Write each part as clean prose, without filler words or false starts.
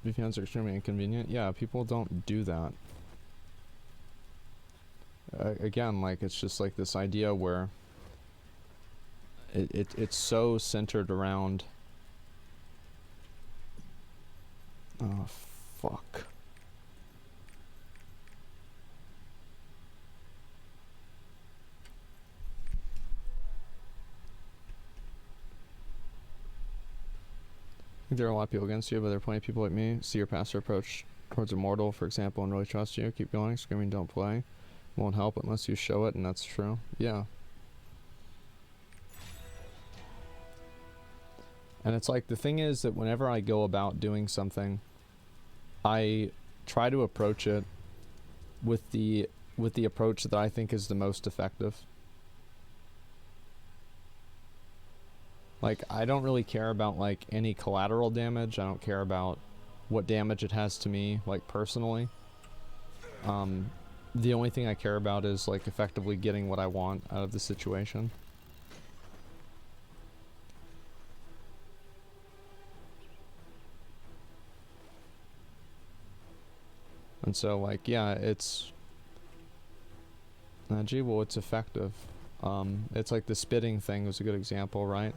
VPNs are extremely inconvenient. Yeah, people don't do that. Again, like, it's just like this idea where it's so centered around... Oh, fuck. I think there are a lot of people against you, but there are plenty of people like me. See your passive approach towards Immortal, for example, and really trust you. Keep going. Screaming, don't play. Won't help unless you show it, and that's true. Yeah. And it's like, the thing is that whenever I go about doing something, I try to approach it with the approach that I think is the most effective. Like, I don't really care about, like, any collateral damage. I don't care about what damage it has to me, like, personally. The only thing I care about is, like, effectively getting what I want out of the situation. And so, like, yeah, it's... gee, well, it's effective. It's like the spitting thing was a good example, right?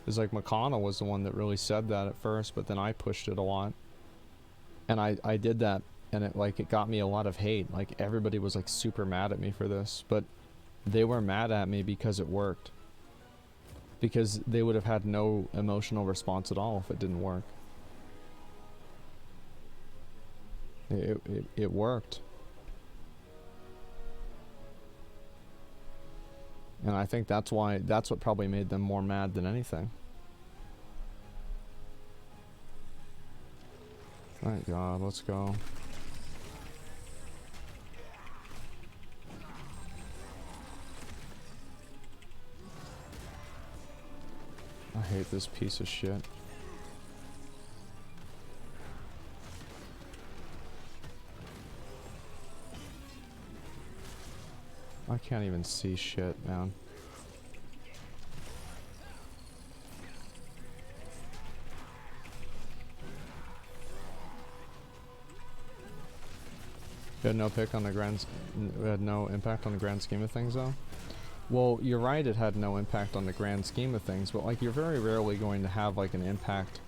It's like McConnell was the one that really said that at first, but then I pushed it a lot. And I did that, and it got me a lot of hate. Like, everybody was, like, super mad at me for this, but they were mad at me because it worked. Because they would have had no emotional response at all if it didn't work. It worked. And I think that's what probably made them more mad than anything. Thank God, let's go. I hate this piece of shit. I can't even see shit, man. You had no impact on the grand scheme of things, though. Well, you're right, it had no impact on the grand scheme of things, but, like, you're very rarely going to have, like, an impact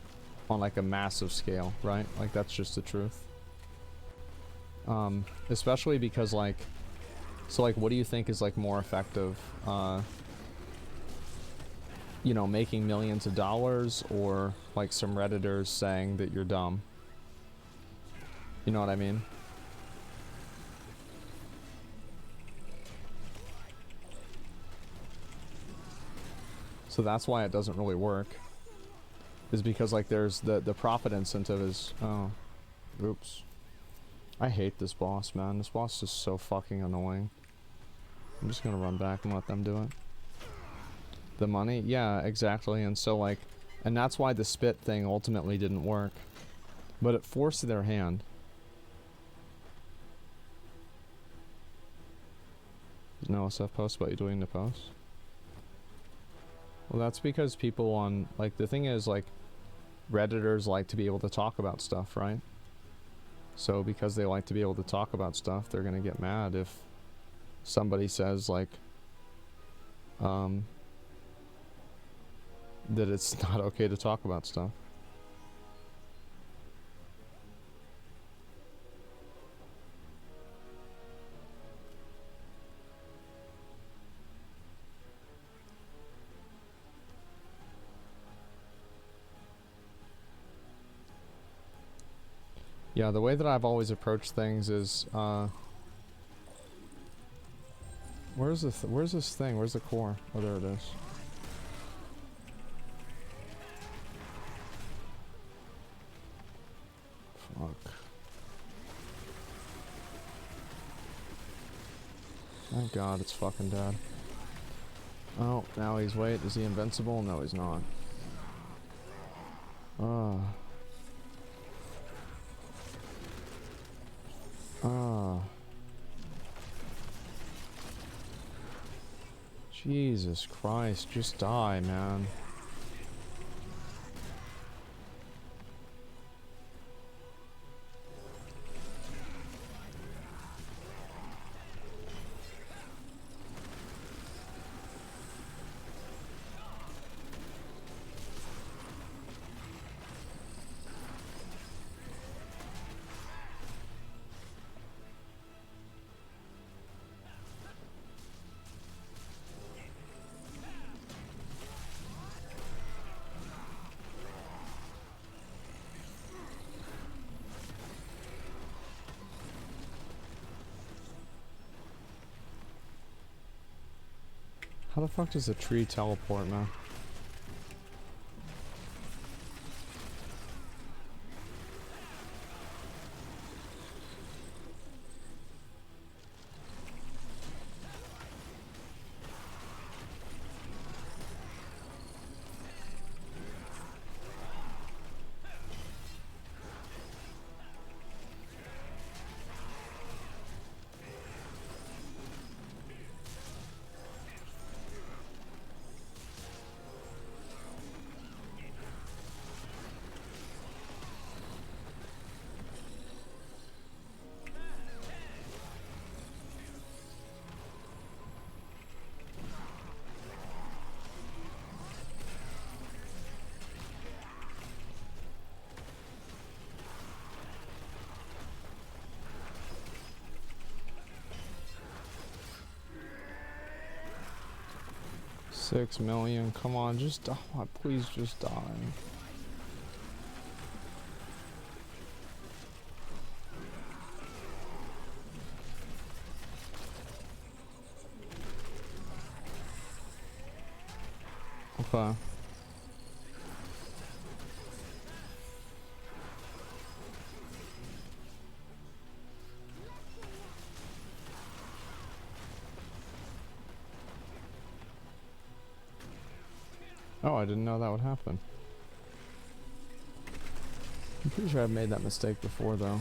on, like, a massive scale, right? Like, that's just the truth. Especially because, like, so, like, what do you think is, like, more effective? You know, making millions of dollars, or, like, some Redditors saying that you're dumb? You know what I mean? So that's why it doesn't really work. Is because, like, there's the profit incentive is... Oh. Oops. I hate this boss, man. This boss is so fucking annoying. I'm just gonna run back and let them do it. The money? Yeah, exactly. And so, like... And that's why the spit thing ultimately didn't work. But it forced their hand. No SF post about you doing the post? Well, that's because people on... Like, the thing is, like... Redditors like to be able to talk about stuff, right? So because they like to be able to talk about stuff, they're gonna get mad if somebody says, like, that it's not okay to talk about stuff. Yeah, the way that I've always approached things is, where's this thing? Where's the core? Oh, there it is. Fuck. Thank God it's fucking dead. Oh, now he's... Wait, is he invincible? No, he's not. Ah. Ah. Jesus Christ, just die, man. How the fuck does a tree teleport, man? $6 million, come on, just die, please just die. Okay. Oh, I didn't know that would happen. I'm pretty sure I've made that mistake before, though.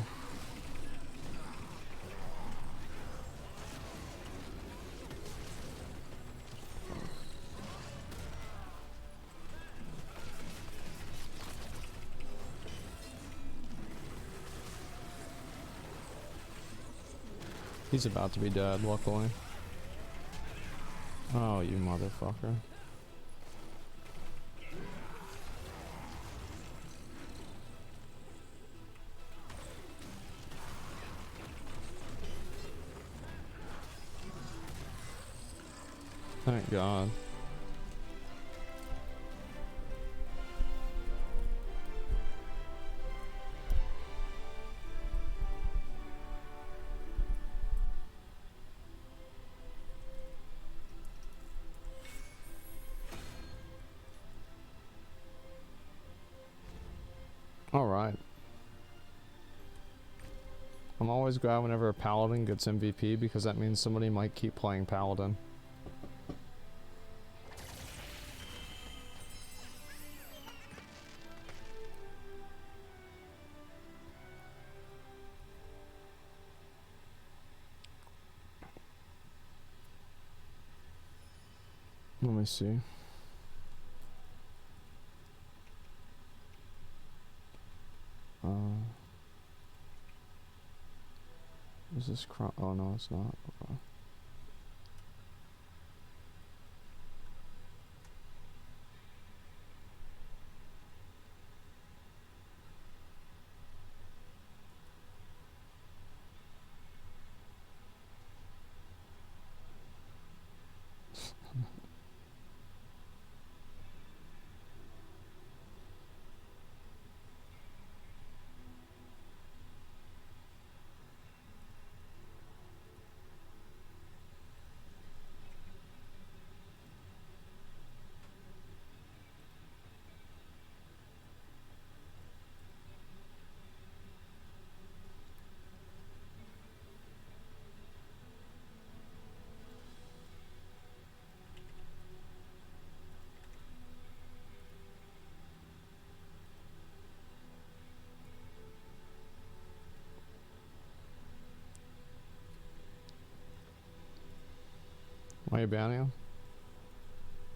He's about to be dead, luckily. Oh, you motherfucker. Thank God. Alright. I'm always glad whenever a paladin gets MVP because that means somebody might keep playing paladin. Let me see. Is this oh no, it's not. Okay. Why are you banning him?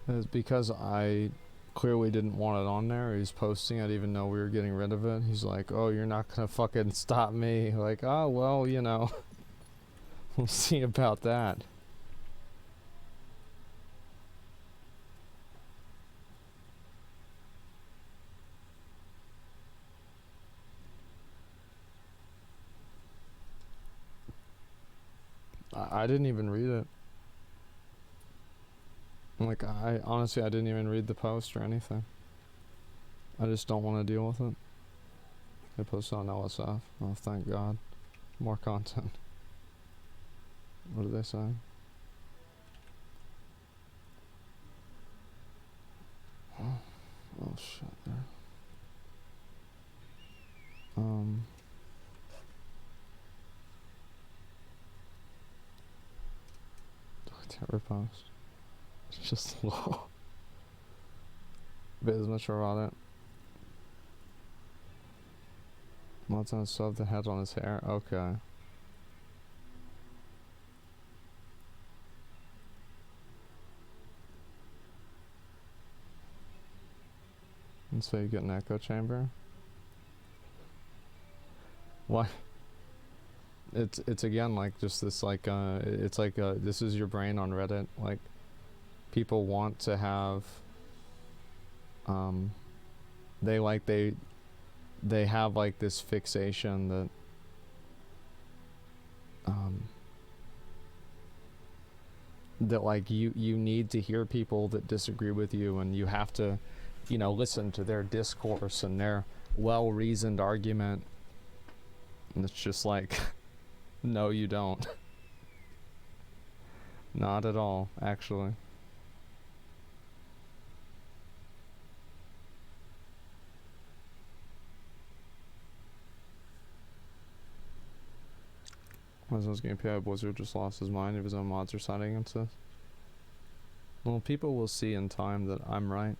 It's because I clearly didn't want it on there. He's posting, I didn't even know we were getting rid of it. He's like, oh, you're not gonna fucking stop me. Like, oh, well, you know. We'll see about that. I didn't even read it. Like, I honestly, I didn't even read the post or anything. I just don't want to deal with it. They posted on LSF. Oh, thank God. More content. What did they say? Oh shit there. Terror post. It's just low. Business about it. What's on sub the head on his hair? Okay. And so you get an echo chamber? Why? It's again like just this like it's like this is your brain on Reddit. Like people want to have they have like this fixation that that like you need to hear people that disagree with you, and you have to, you know, listen to their discourse and their well-reasoned argument. And it's just like no, you don't. Not at all, actually. As gameplay, Blizzard just lost his mind if his own mods are siding against this. Well, people will see in time that I'm right.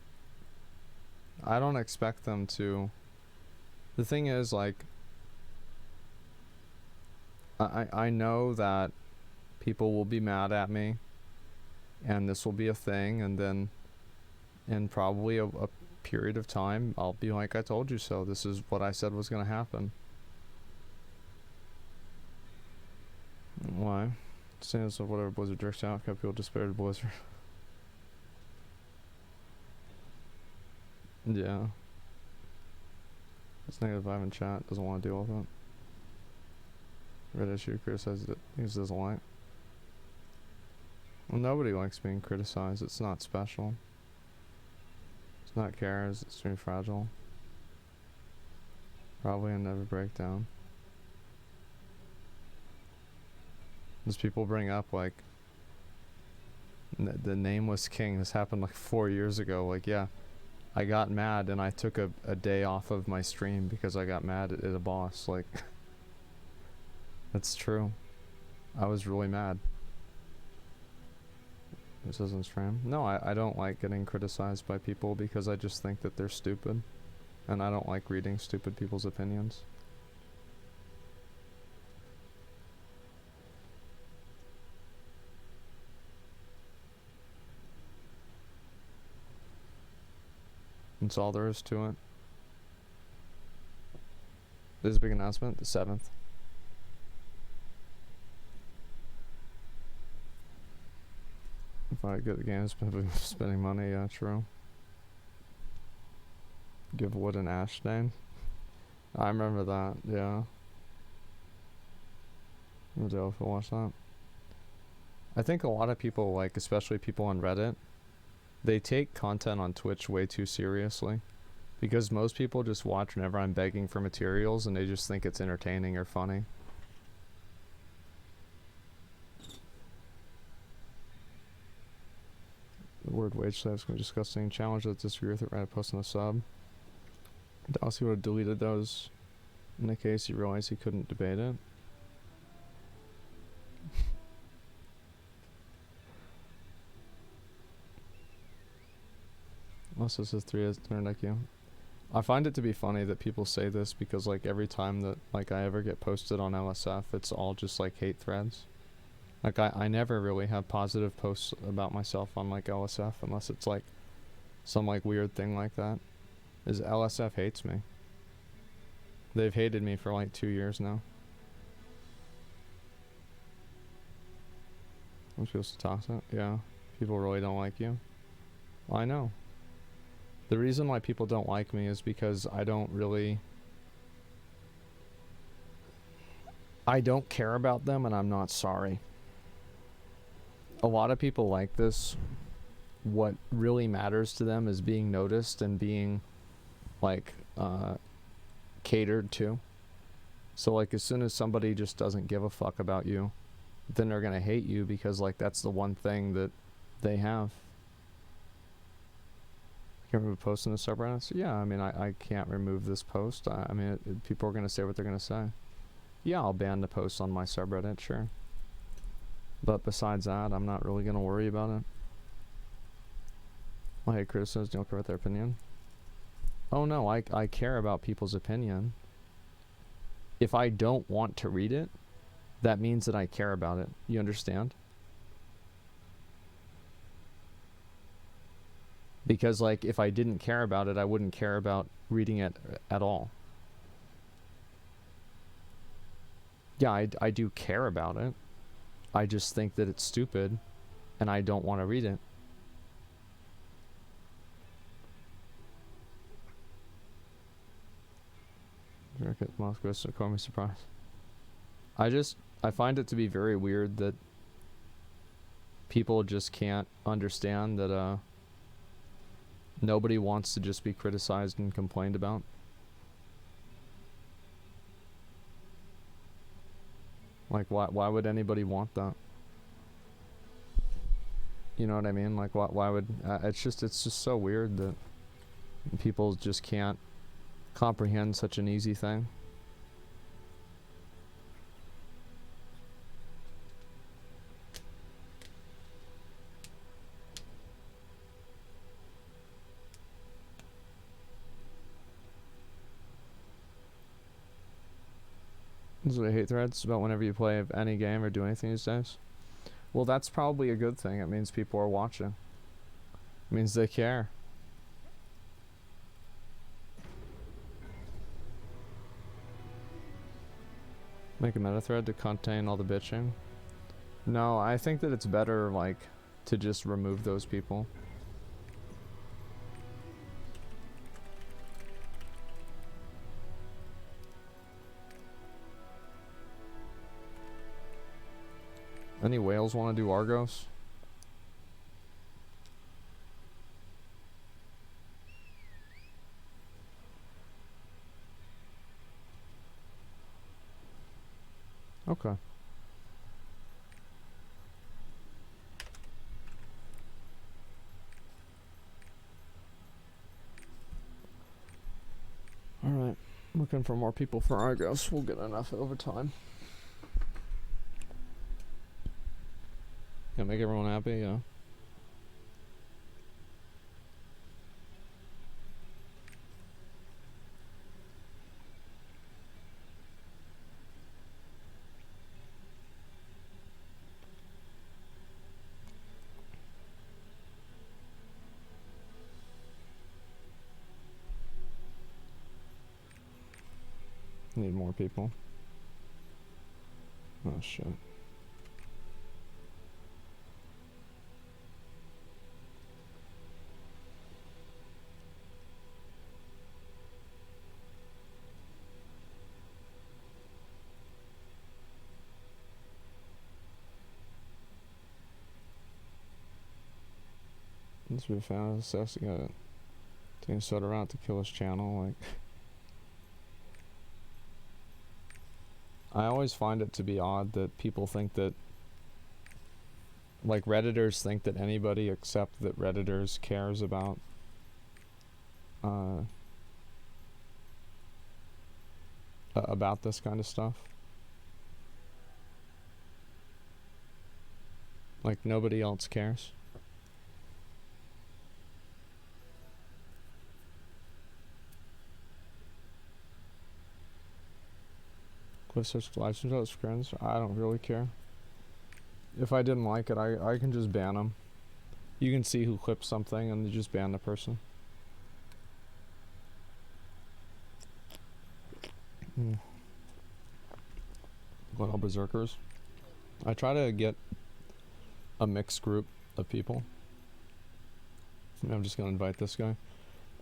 I don't expect them to. The thing is, like, I know that people will be mad at me, and this will be a thing, and then in probably a period of time, I'll be like, I told you so. This is what I said was going to happen. Why? Stands of whatever Blizzard jerks out, kept people despair to Blizzard. Yeah. It's -5 in chat, doesn't want to deal with it. Red issue criticizes it, he doesn't like. Well, nobody likes being criticized, it's not special. It's not cares, it's very fragile. Probably a never break down. As people bring up, like, the Nameless King, this happened like 4 years ago. Like, yeah, I got mad and I took a day off of my stream because I got mad at a boss. Like, that's true. I was really mad. This isn't stream. No, I don't like getting criticized by people because I just think that they're stupid. And I don't like reading stupid people's opinions. That's all there is to it. This is a big announcement, the 7th. If I get the game, spending money, yeah, true. Give wood an ash stain. I remember that, yeah. I'll do if I watch that. I think a lot of people, like, especially people on Reddit, they take content on Twitch way too seriously. Because most people just watch whenever I'm begging for materials and they just think it's entertaining or funny. The word wage slave is going to be disgusting. Challenge that disagree with it, write a post on the sub. Dallas, he would have deleted those in the case he realized he couldn't debate it. Also says 3 is like you. I find it to be funny that people say this because like every time that like I ever get posted on LSF, it's all just like hate threads. Like I never really have positive posts about myself on like LSF unless it's like some like weird thing like that. Is LSF hates me. They've hated me for like 2 years now. I'm supposed to toss it? Yeah. People really don't like you. Well, I know. The reason why people don't like me is because I don't care about them and I'm not sorry. A lot of people like this. What really matters to them is being noticed and being like catered to. So like as soon as somebody just doesn't give a fuck about you, then they're gonna hate you because like that's the one thing that they have. Can remove posts in the subreddits? Yeah, I mean, I can't remove this post. I mean, people are going to say what they're going to say. Yeah, I'll ban the post on my subreddit, sure. But besides that, I'm not really going to worry about it. I hate criticism, don't care about their opinion. Oh no, I care about people's opinion. If I don't want to read it, that means that I care about it. You understand? Because, like, if I didn't care about it, I wouldn't care about reading it at all. Yeah, I do care about it. I just think that it's stupid, and I don't want to read it. Moscow, so call me surprised. I find it to be very weird that people just can't understand that, nobody wants to just be criticized and complained about. Like, why would anybody want that? You know what I mean? Like, why would... it's just so weird that people just can't comprehend such an easy thing. This is what I hate threads about whenever you play any game or do anything these days. Well, that's probably a good thing. It means people are watching. It means they care. Make a meta thread to contain all the bitching. No, I think that it's better, like, to just remove those people. Any whales want to do Argos? Okay. Alright. Looking for more people for Argos. We'll get enough over time. Yeah, make everyone happy, yeah. Need more people. Oh shit. This would be found assessing it. Taking soda around to kill his channel, like. I always find it to be odd that people think that, like, Redditors think that anybody except that Redditors cares about about this kind of stuff. Like, nobody else cares. Search live streams out as friends. I don't really care. If I didn't like it, I can just ban them. You can see who clips something and you just ban the person. What, all berserkers? I try to get a mixed group of people. I'm just gonna invite this guy.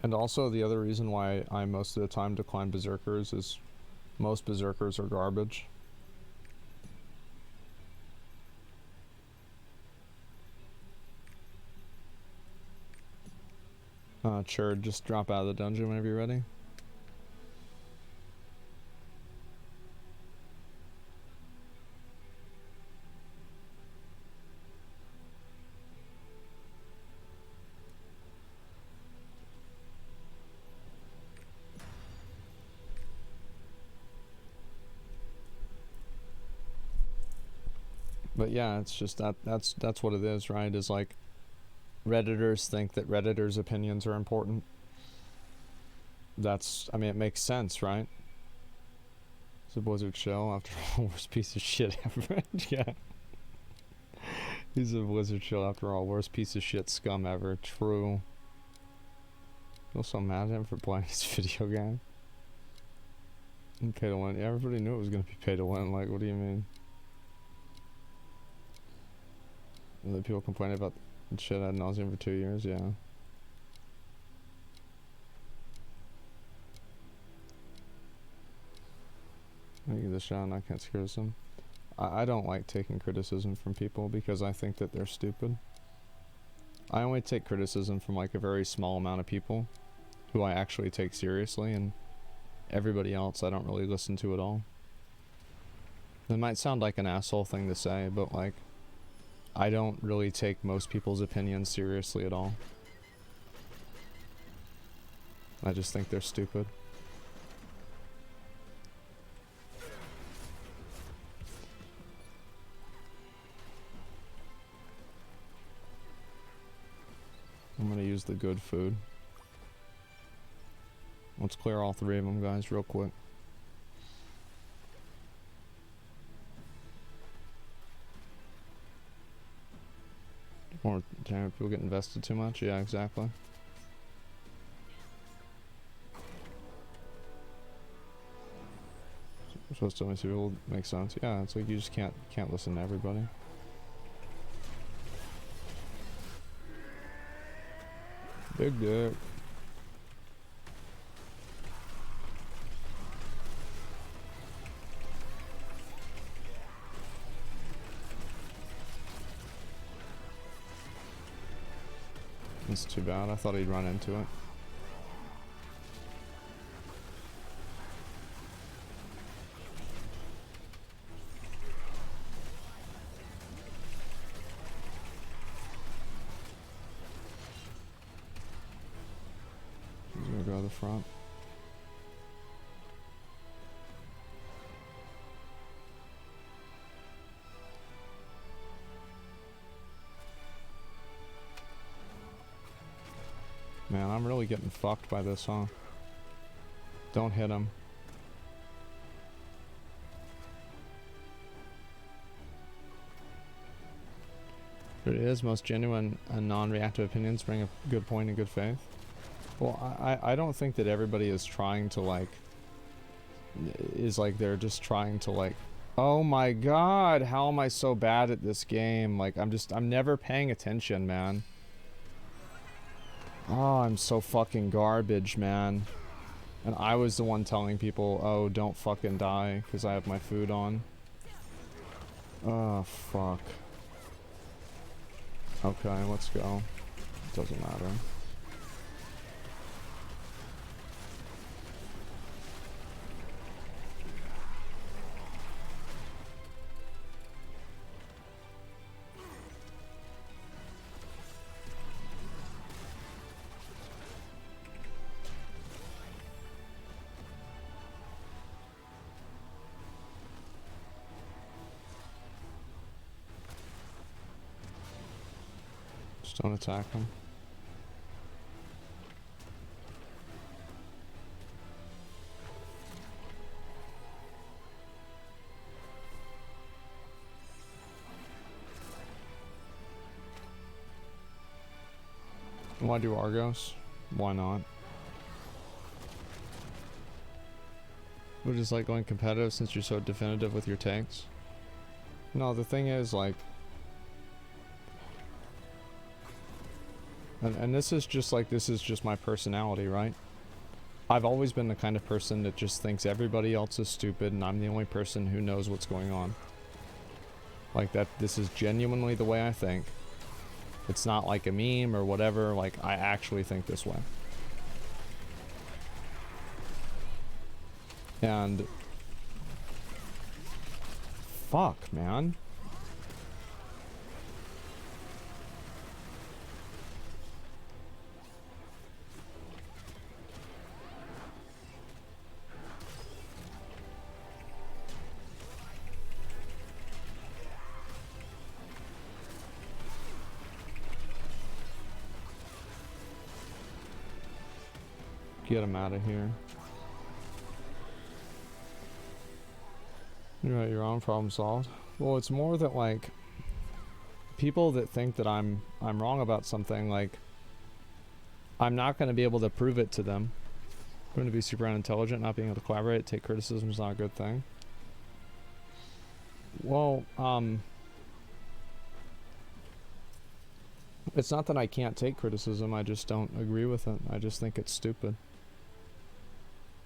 And also the other reason why I most of the time decline berserkers is most berserkers are garbage. Sure, just drop out of the dungeon whenever you're ready. But yeah, it's just that's what it is, right? Is like Redditors think that Redditors' opinions are important. I mean, it makes sense, right? It's a Blizzard show after all, worst piece of shit ever. Yeah. He's a Blizzard show after all, worst piece of shit scum ever. True. I feel so mad at him for playing this video game. And pay to win. Yeah, everybody knew it was gonna be pay to win. Like, what do you mean? And then people complaining about shit ad nauseum for 2 years, yeah. I give this shot and I can't scare criticism. I don't like taking criticism from people because I think that they're stupid. I only take criticism from like a very small amount of people who I actually take seriously, and everybody else I don't really listen to at all. It might sound like an asshole thing to say, but like, I don't really take most people's opinions seriously at all. I just think they're stupid. I'm gonna use the good food. Let's clear all 3 of them, guys, real quick. Or damn, people get invested too much? Yeah, exactly. Supposed to only see people make sense. Yeah, it's like you just can't listen to everybody. Big dick. It's too bad. I thought he'd run into it. He's gonna go to the front. Man, I'm really getting fucked by this, huh? Don't hit him. It is most genuine and non-reactive opinions bring a good point in good faith. Well, I don't think that everybody is trying to like, is like they're just trying to like, oh my god, how am I so bad at this game? Like, I'm never paying attention, man. Oh, I'm so fucking garbage, man. And I was the one telling people, oh, don't fucking die, because I have my food on. Oh, fuck. Okay, let's go. Doesn't matter. Just don't attack him. Why do Argos? Why not? We're just like going competitive since you're so definitive with your takes. No, the thing is like, and this is just like, this is just my personality, right? I've always been the kind of person that just thinks everybody else is stupid and I'm the only person who knows what's going on. Like that, this is genuinely the way I think. It's not like a meme or whatever, like I actually think this way. And fuck, man. Get him out of here. You're right, you're on, problem solved. Well, it's more that, like, people that think that I'm wrong about something, like, I'm not going to be able to prove it to them. I'm going to be super unintelligent, not being able to collaborate, take criticism is not a good thing. Well, it's not that I can't take criticism, I just don't agree with it. I just think it's stupid.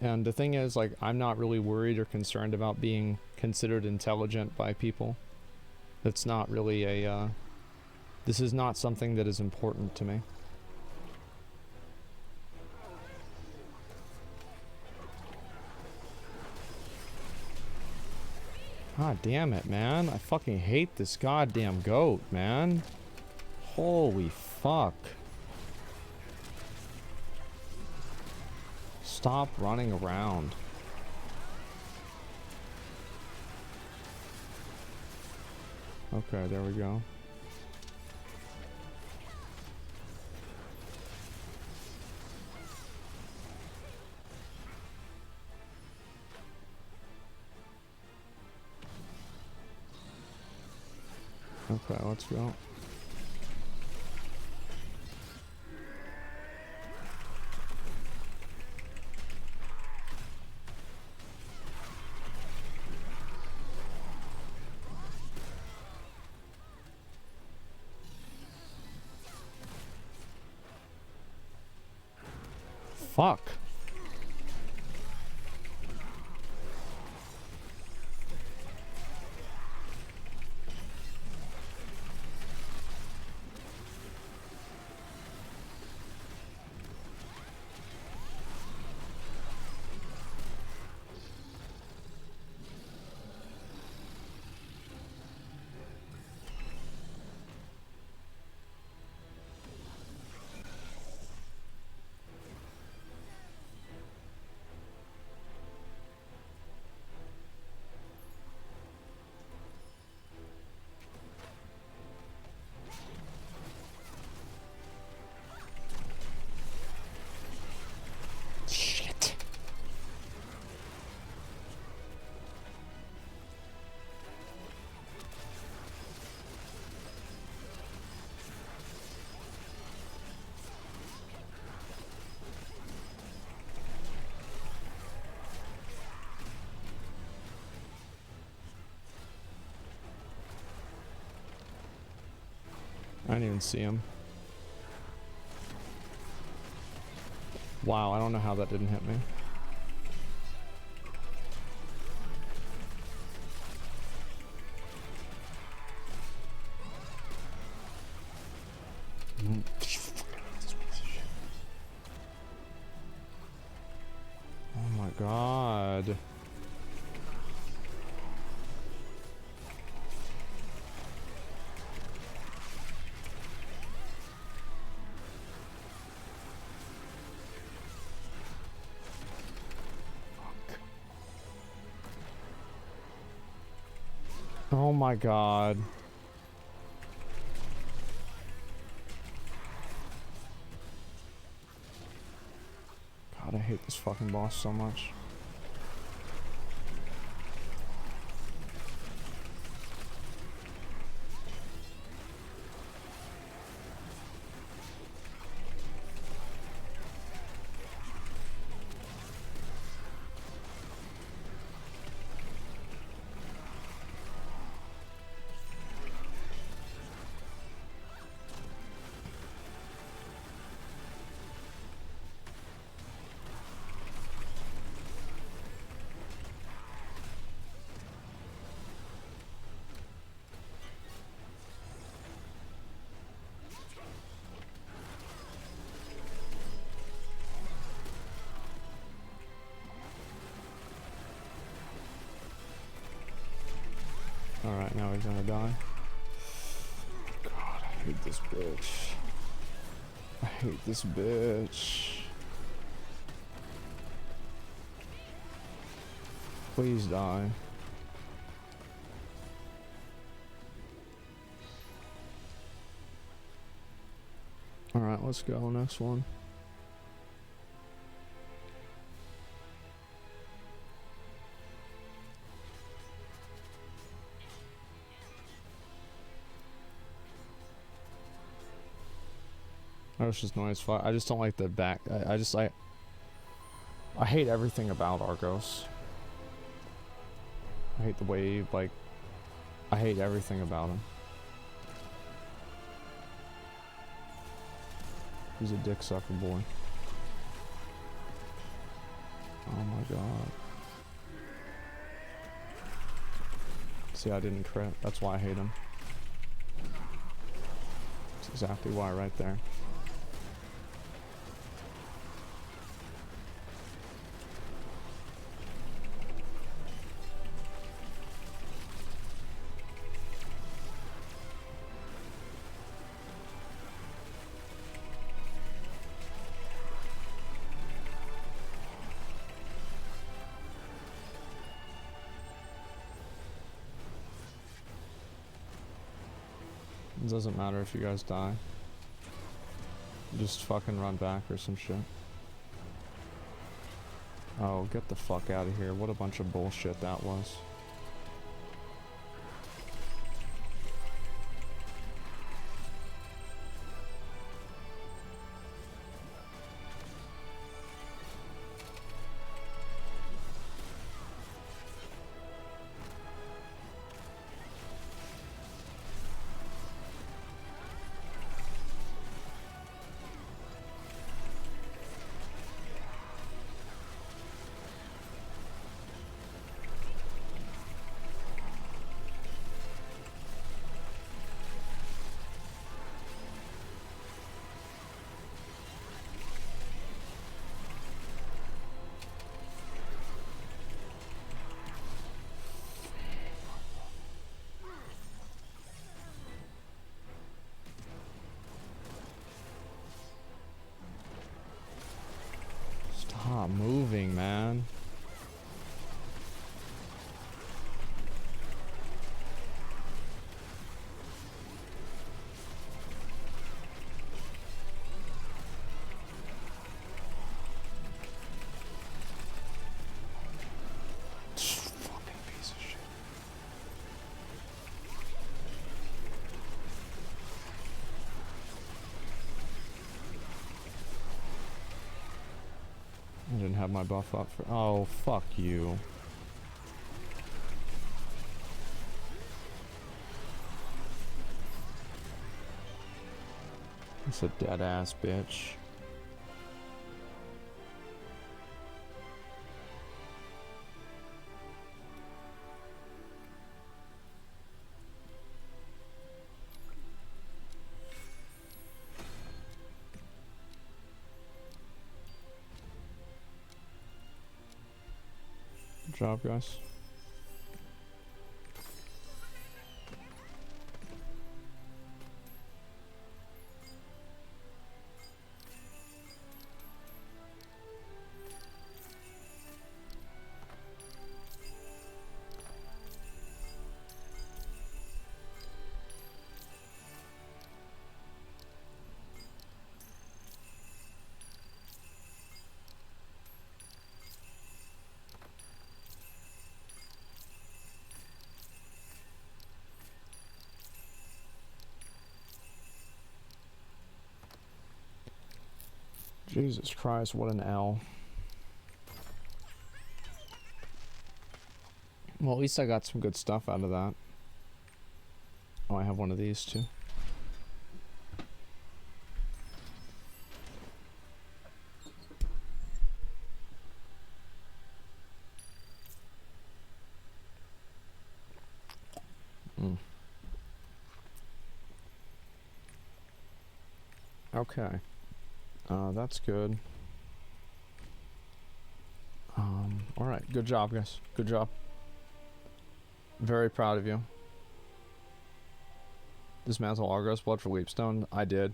And the thing is, like, I'm not really worried or concerned about being considered intelligent by people. It's not really a, this is not something that is important to me. God damn it, man. I fucking hate this goddamn goat, man. Holy fuck. Stop running around. Okay, there we go. Okay, let's go. Fuck. Shit. I didn't even see him. Wow, I don't know how that didn't hit me. Oh my god. Oh my god. God, I hate this fucking boss so much. Alright, now he's gonna die. God, I hate this bitch. I hate this bitch. Please die. Alright, let's go. Next one. That was just noise. I just don't like the back. I hate everything about Argos. I hate the wave, like, I hate everything about him. He's a dick sucker boy. Oh my god. See, I didn't crit. That's why I hate him. That's exactly why right there. It doesn't matter if you guys die. Just fucking run back or some shit. Oh, get the fuck out of here. What a bunch of bullshit that was. Stop moving, man. Fucking piece of shit. I didn't have my buff up for— oh, fuck you. It's a dead ass bitch. Good job, guys. Jesus Christ, what an L. Well, at least I got some good stuff out of that. Oh, I have one of these too. Okay. That's good. Alright, good job, guys. Good job. Very proud of you. Dismantle Argos, blood for Weepstone. I did.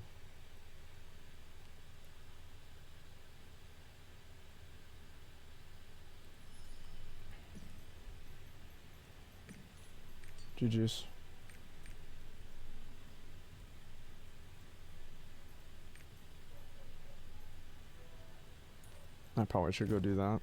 GG's. I probably should go do that.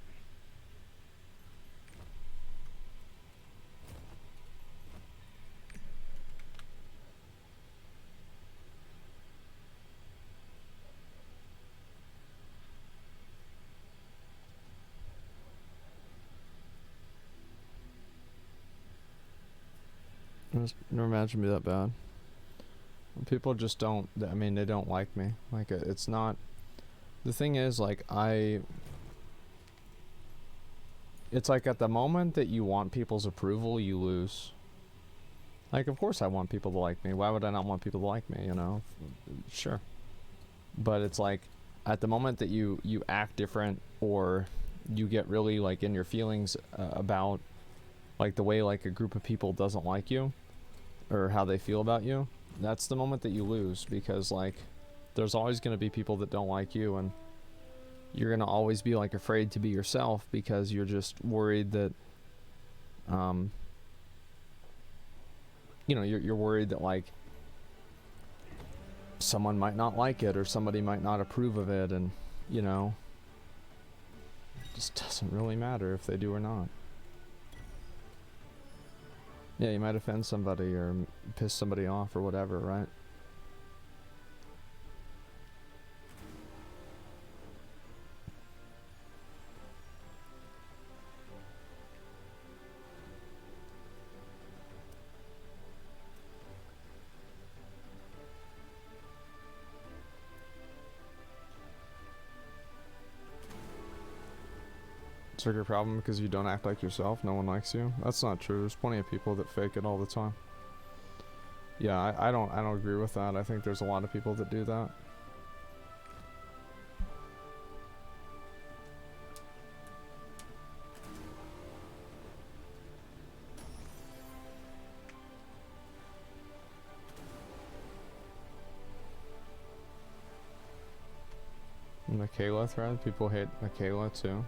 never imagined me that bad. People just don't, I mean, they don't like me. Like, it's not, the thing is, like, it's like at the moment that you want people's approval, you lose. Like, of course I want people to like me. Why would I not want people to like me, you know? Sure. But it's like, at the moment that you act different, or you get really, like, in your feelings about, like, the way, like, a group of people doesn't like you, or how they feel about you, that's the moment that you lose. Because, like, there's always going to be people that don't like you, and you're going to always be, like, afraid to be yourself, because you're just worried that, you know, you're worried that, like, someone might not like it, or somebody might not approve of it, and, you know, it just doesn't really matter if they do or not. Yeah, you might offend somebody or piss somebody off or whatever, right? It's like your problem because you don't act like yourself, no one likes you. That's not true. There's plenty of people that fake it all the time. Yeah, I don't agree with that. I think there's a lot of people that do that. Michaela thread? People hate Michaela too.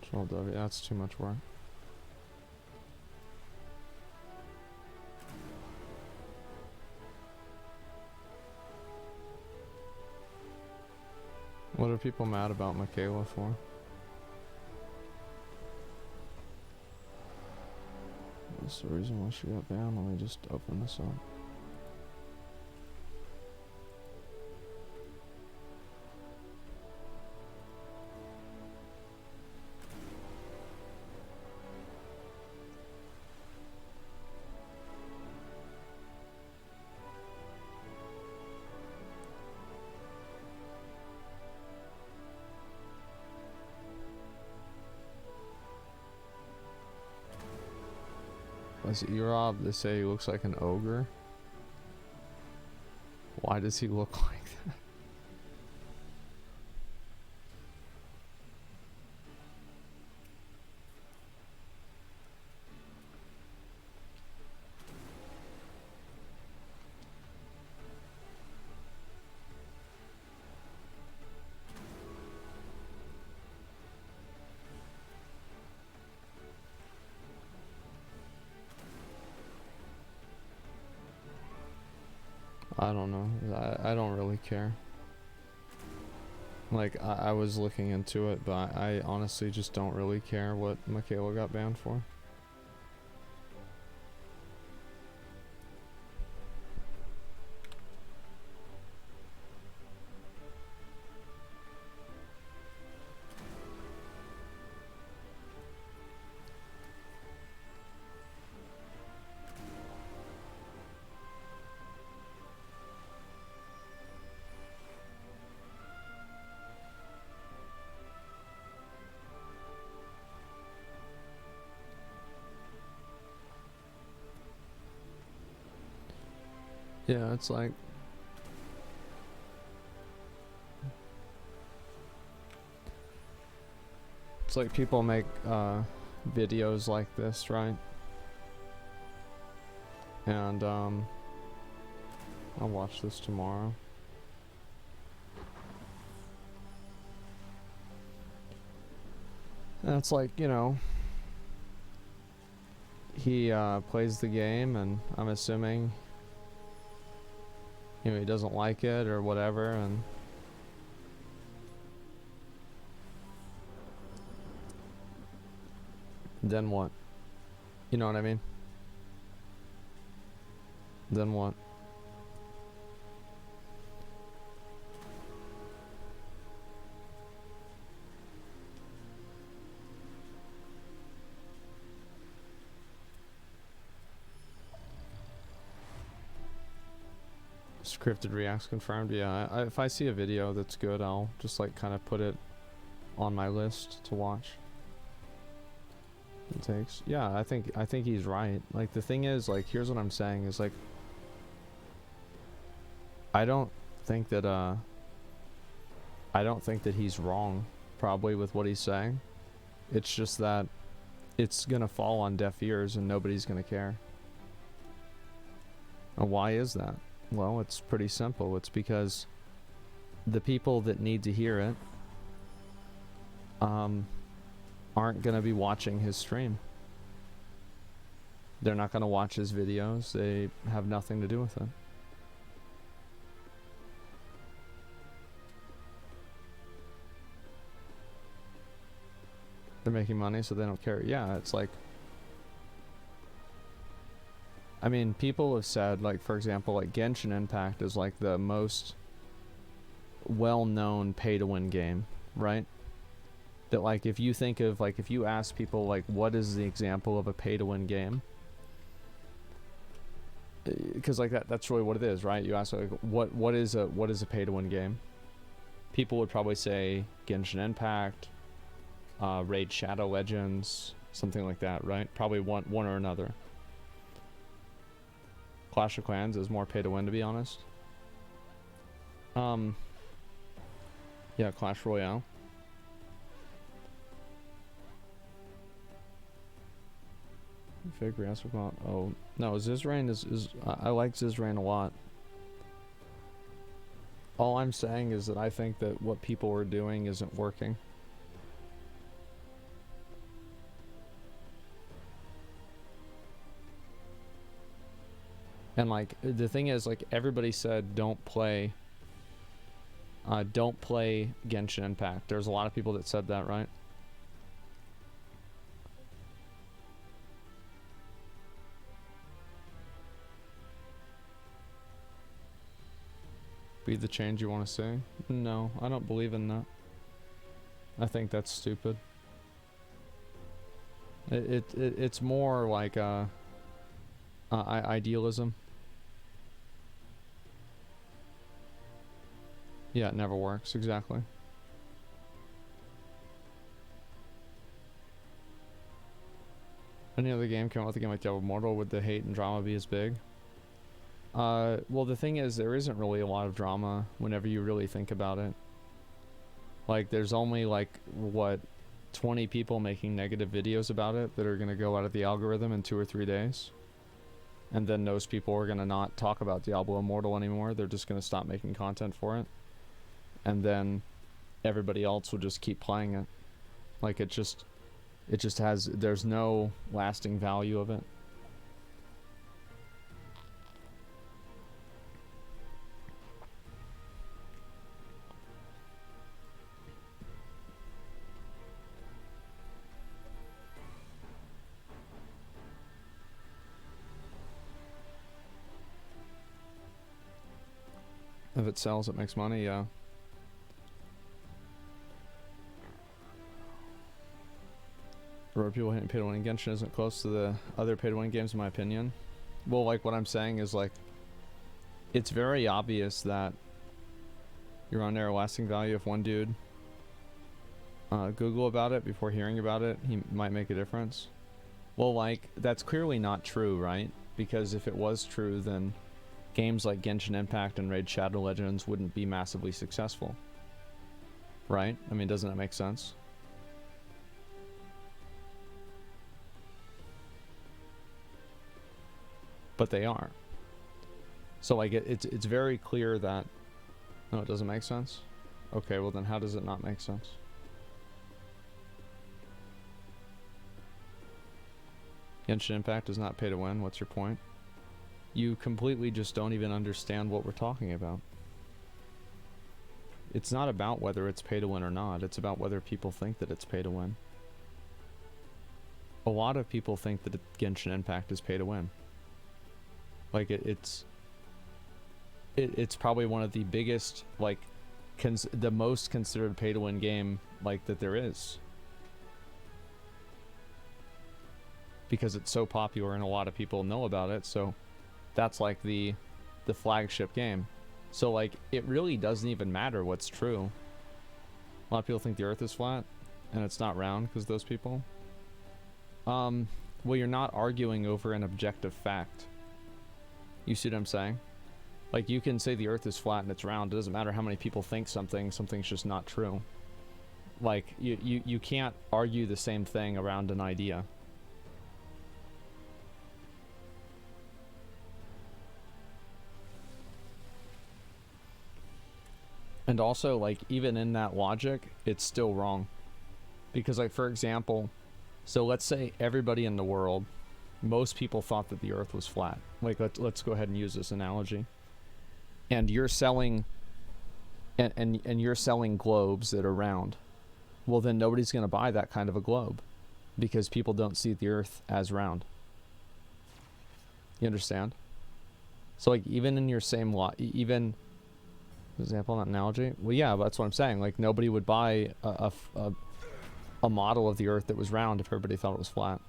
Control W, that's too much work. What are people mad about Michaela for? What's the reason why she got banned? Let me just open this up. Was Erob, they say he looks like an ogre? Why does he look like that? I don't know. I don't really care. Like, I was looking into it, but I honestly just don't really care what Michaela got banned for. Yeah, it's like... It's like people make videos like this, right? And I'll watch this tomorrow. And it's like, you know, he plays the game, and I'm assuming, you know, he doesn't like it or whatever, and then what? You know what I mean? Then what? Scripted reacts confirmed. Yeah, if I see a video that's good, I'll just like kind of put it on my list to watch. It takes. Yeah, I think he's right. Like the thing is, like here's what I'm saying is like I don't think that he's wrong probably with what he's saying. It's just that it's gonna fall on deaf ears and nobody's gonna care. And why is that? Well, it's pretty simple. It's because the people that need to hear it aren't going to be watching his stream. They're not going to watch his videos. They have nothing to do with it. They're making money, so they don't care. Yeah, it's like... I mean, people have said, like, for example, like, Genshin Impact is, like, the most well-known pay-to-win game, right? That, like, if you think of, like, if you ask people, like, what is the example of a pay-to-win game? Because, like, that's really what it is, right? You ask, like, what is a pay-to-win game? People would probably say Genshin Impact, Raid Shadow Legends, something like that, right? Probably one or another. Clash of Clans is more pay to win, to be honest. Yeah, Clash Royale. Fake Asmongold. Oh no, Zizrain is I like Zizrain a lot. All I'm saying is that I think that what people are doing isn't working. And like the thing is, like everybody said, don't play Genshin Impact. There's a lot of people that said that, right? Be the change you want to see? No, I don't believe in that. I think that's stupid. It's more like idealism. Yeah, it never works, exactly. Any other game came out with a game like Devil Mortal, would the hate and drama be as big? Well, the thing is, there isn't really a lot of drama whenever you really think about it. Like, there's only, like, what, 20 people making negative videos about it that are going to go out of the algorithm in 2 or 3 days. And then those people are going to not talk about Diablo Immortal anymore. They're just going to stop making content for it. And then everybody else will just keep playing it. Like, it just has, there's no lasting value of it. If it sells, it makes money, yeah. Where people hitting pay to win. Genshin isn't close to the other pay to win games in my opinion. Well, like what I'm saying is like, it's very obvious that you're on narrow lasting value. If one dude Google about it before hearing about it, he might make a difference. Well, like, that's clearly not true, right? Because if it was true, then games like Genshin Impact and Raid Shadow Legends wouldn't be massively successful. Right? I mean, doesn't that make sense? But they are. So like it's very clear that... No, it doesn't make sense? Okay, well then how does it not make sense? Genshin Impact does not pay to win. What's your point? You completely just don't even understand what we're talking about. It's not about whether it's pay to win or not. It's about whether people think that it's pay to win. A lot of people think that Genshin Impact is pay to win. Like it's probably one of the biggest, like, the most considered pay to win game like that there is. Because it's so popular and a lot of people know about it, so that's like the flagship game. So like, it really doesn't even matter what's true. A lot of people think the Earth is flat, and it's not round because those people. Well, you're not arguing over an objective fact. You see what I'm saying? Like, you can say the Earth is flat and it's round. It doesn't matter how many people think something's just not true. Like, you can't argue the same thing around an idea. And also, like, even in that logic, it's still wrong. Because, like, for example, so let's say everybody in the world, most people thought that the Earth was flat. Like, let's go ahead and use this analogy. And you're selling, and you're selling globes that are round. Well, then nobody's going to buy that kind of a globe because people don't see the Earth as round. You understand? So, like, even in your same lot, even... example, not analogy. Well, yeah, that's what I'm saying. Like, nobody would buy a model of the Earth that was round if everybody thought it was flat.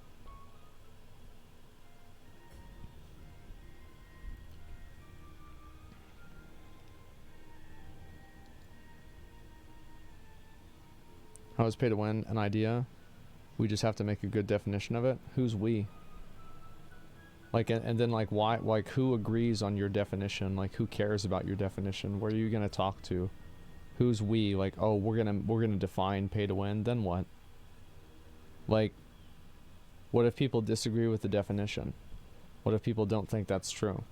How is pay to win an idea? We just have to make a good definition of it. Who's we? Like, and then, like, why, like, who agrees on your definition? Like, who cares about your definition? Where are you gonna talk to? Who's we? Like, oh, we're gonna define pay to win. Then what? Like, what if people disagree with the definition? What if people don't think that's true?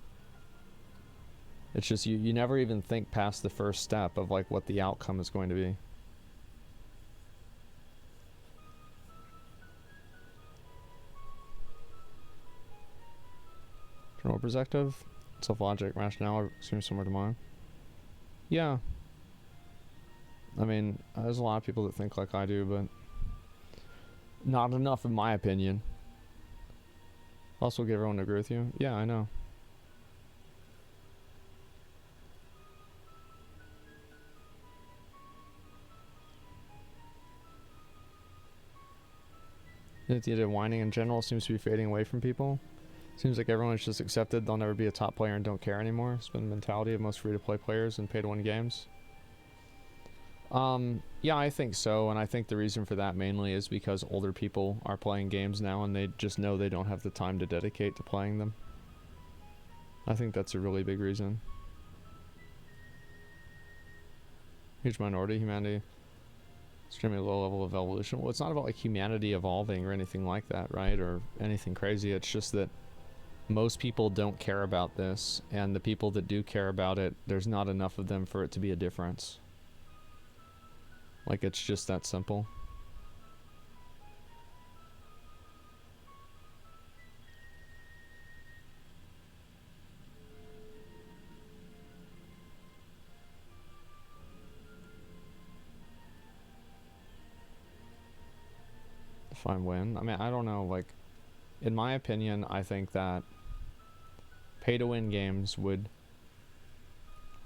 It's just you never even think past the first step of, like, what the outcome is going to be. General perspective, self-logic, rationale seems similar to mine. Yeah. I mean, there's a lot of people that think like I do, but not enough in my opinion. Also get everyone to agree with you. Yeah, I know. The idea of whining in general seems to be fading away from people. Seems like everyone's just accepted they'll never be a top player and don't care anymore. It's been the mentality of most free-to-play players and pay-to-win games. Yeah, I think so, and I think the reason for that mainly is because older people are playing games now and they just know they don't have the time to dedicate to playing them. I think that's a really big reason. Huge minority, humanity. Extremely low level of evolution. Well, it's not about, like, humanity evolving or anything like that, right? Or anything crazy. It's just that most people don't care about this, and the people that do care about it, there's not enough of them for it to be a difference. Like, it's just that simple. Define win. I mean, I don't know, like, in my opinion, I think that pay-to-win games would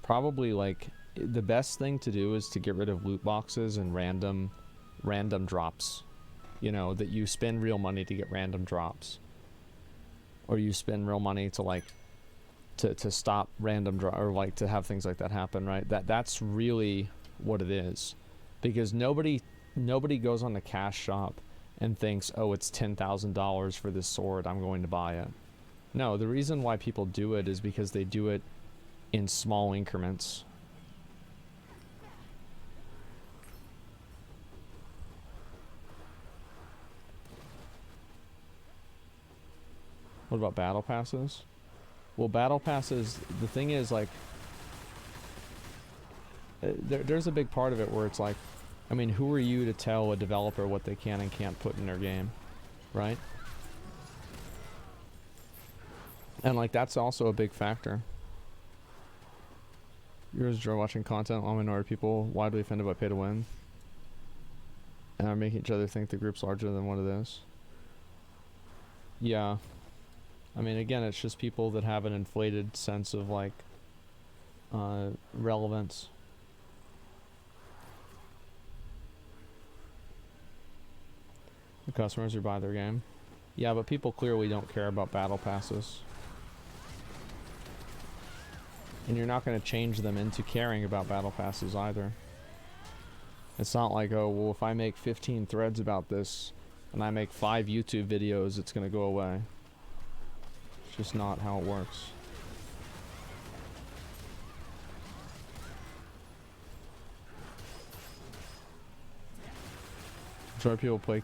probably, like, the best thing to do is to get rid of loot boxes and random drops. You know, that you spend real money to get random drops. Or you spend real money to, like, to stop random drop, or, like, to have things like that happen, right? That's really what it is. Because nobody goes on the cash shop and thinks, oh, it's $10,000 for this sword, I'm going to buy it. No, the reason why people do it is because they do it in small increments. What about battle passes? Well, battle passes, the thing is, like, there's a big part of it where it's like, I mean, who are you to tell a developer what they can and can't put in their game, right? And, like, that's also a big factor. Viewers enjoy watching content on minority people widely offended by pay to win and are making each other think the group's larger than what it is. Yeah. I mean, again, it's just people that have an inflated sense of, like, relevance. The customers who buy their game. Yeah, but people clearly don't care about battle passes. And you're not going to change them into caring about battle passes either. It's not like, oh, well, if I make 15 threads about this and I make 5 YouTube videos, it's going to go away. It's just not how it works. Majority of people play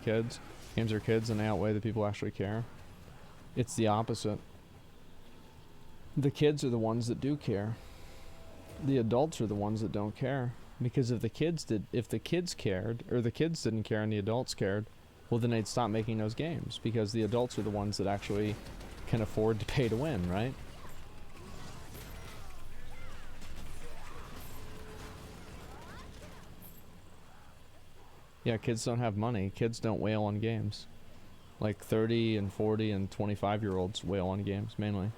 games are kids, and they outweigh the people who actually care. It's the opposite. The kids are the ones that do care. The adults are the ones that don't care. Because if the kids cared, or the kids didn't care and the adults cared, well then they'd stop making those games. Because the adults are the ones that actually can afford to pay to win, right? Yeah, kids don't have money. Kids don't whale on games. Like 30 and 40 and 25-year-olds whale on games, mainly.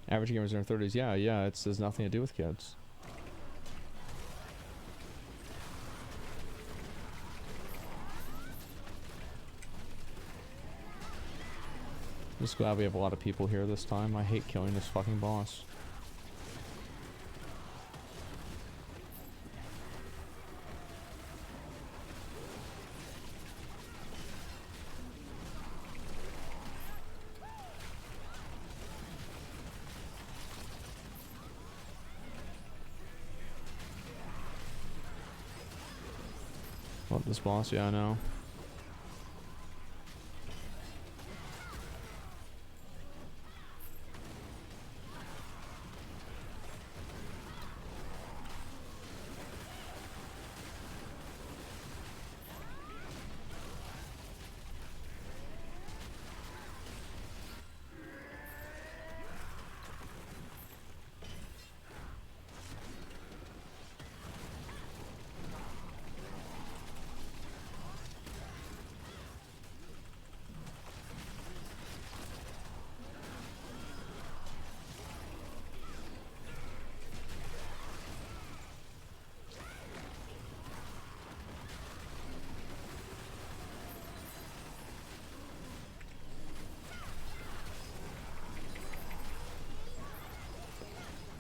Average gamers in their 30s, yeah, it has nothing to do with kids. Just glad we have a lot of people here this time. I hate killing this fucking boss. What, this boss? Yeah, I know.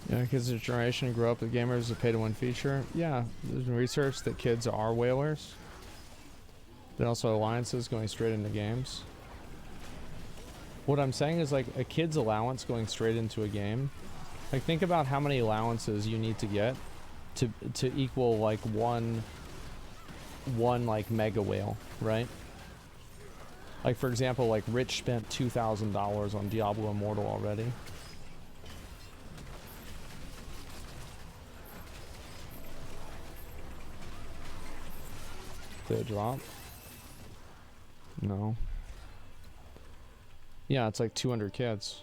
Yeah, kids of the generation grow up with gamers as a pay-to-win feature. Yeah, there's been research that kids are whalers. Then also alliances going straight into games. What I'm saying is, like, a kid's allowance going straight into a game. Like, think about how many allowances you need to get to equal, like, one like, mega whale, right? Like, for example, like, Rich spent $2,000 on Diablo Immortal already. Did it drop? No. Yeah, it's like 200 kids.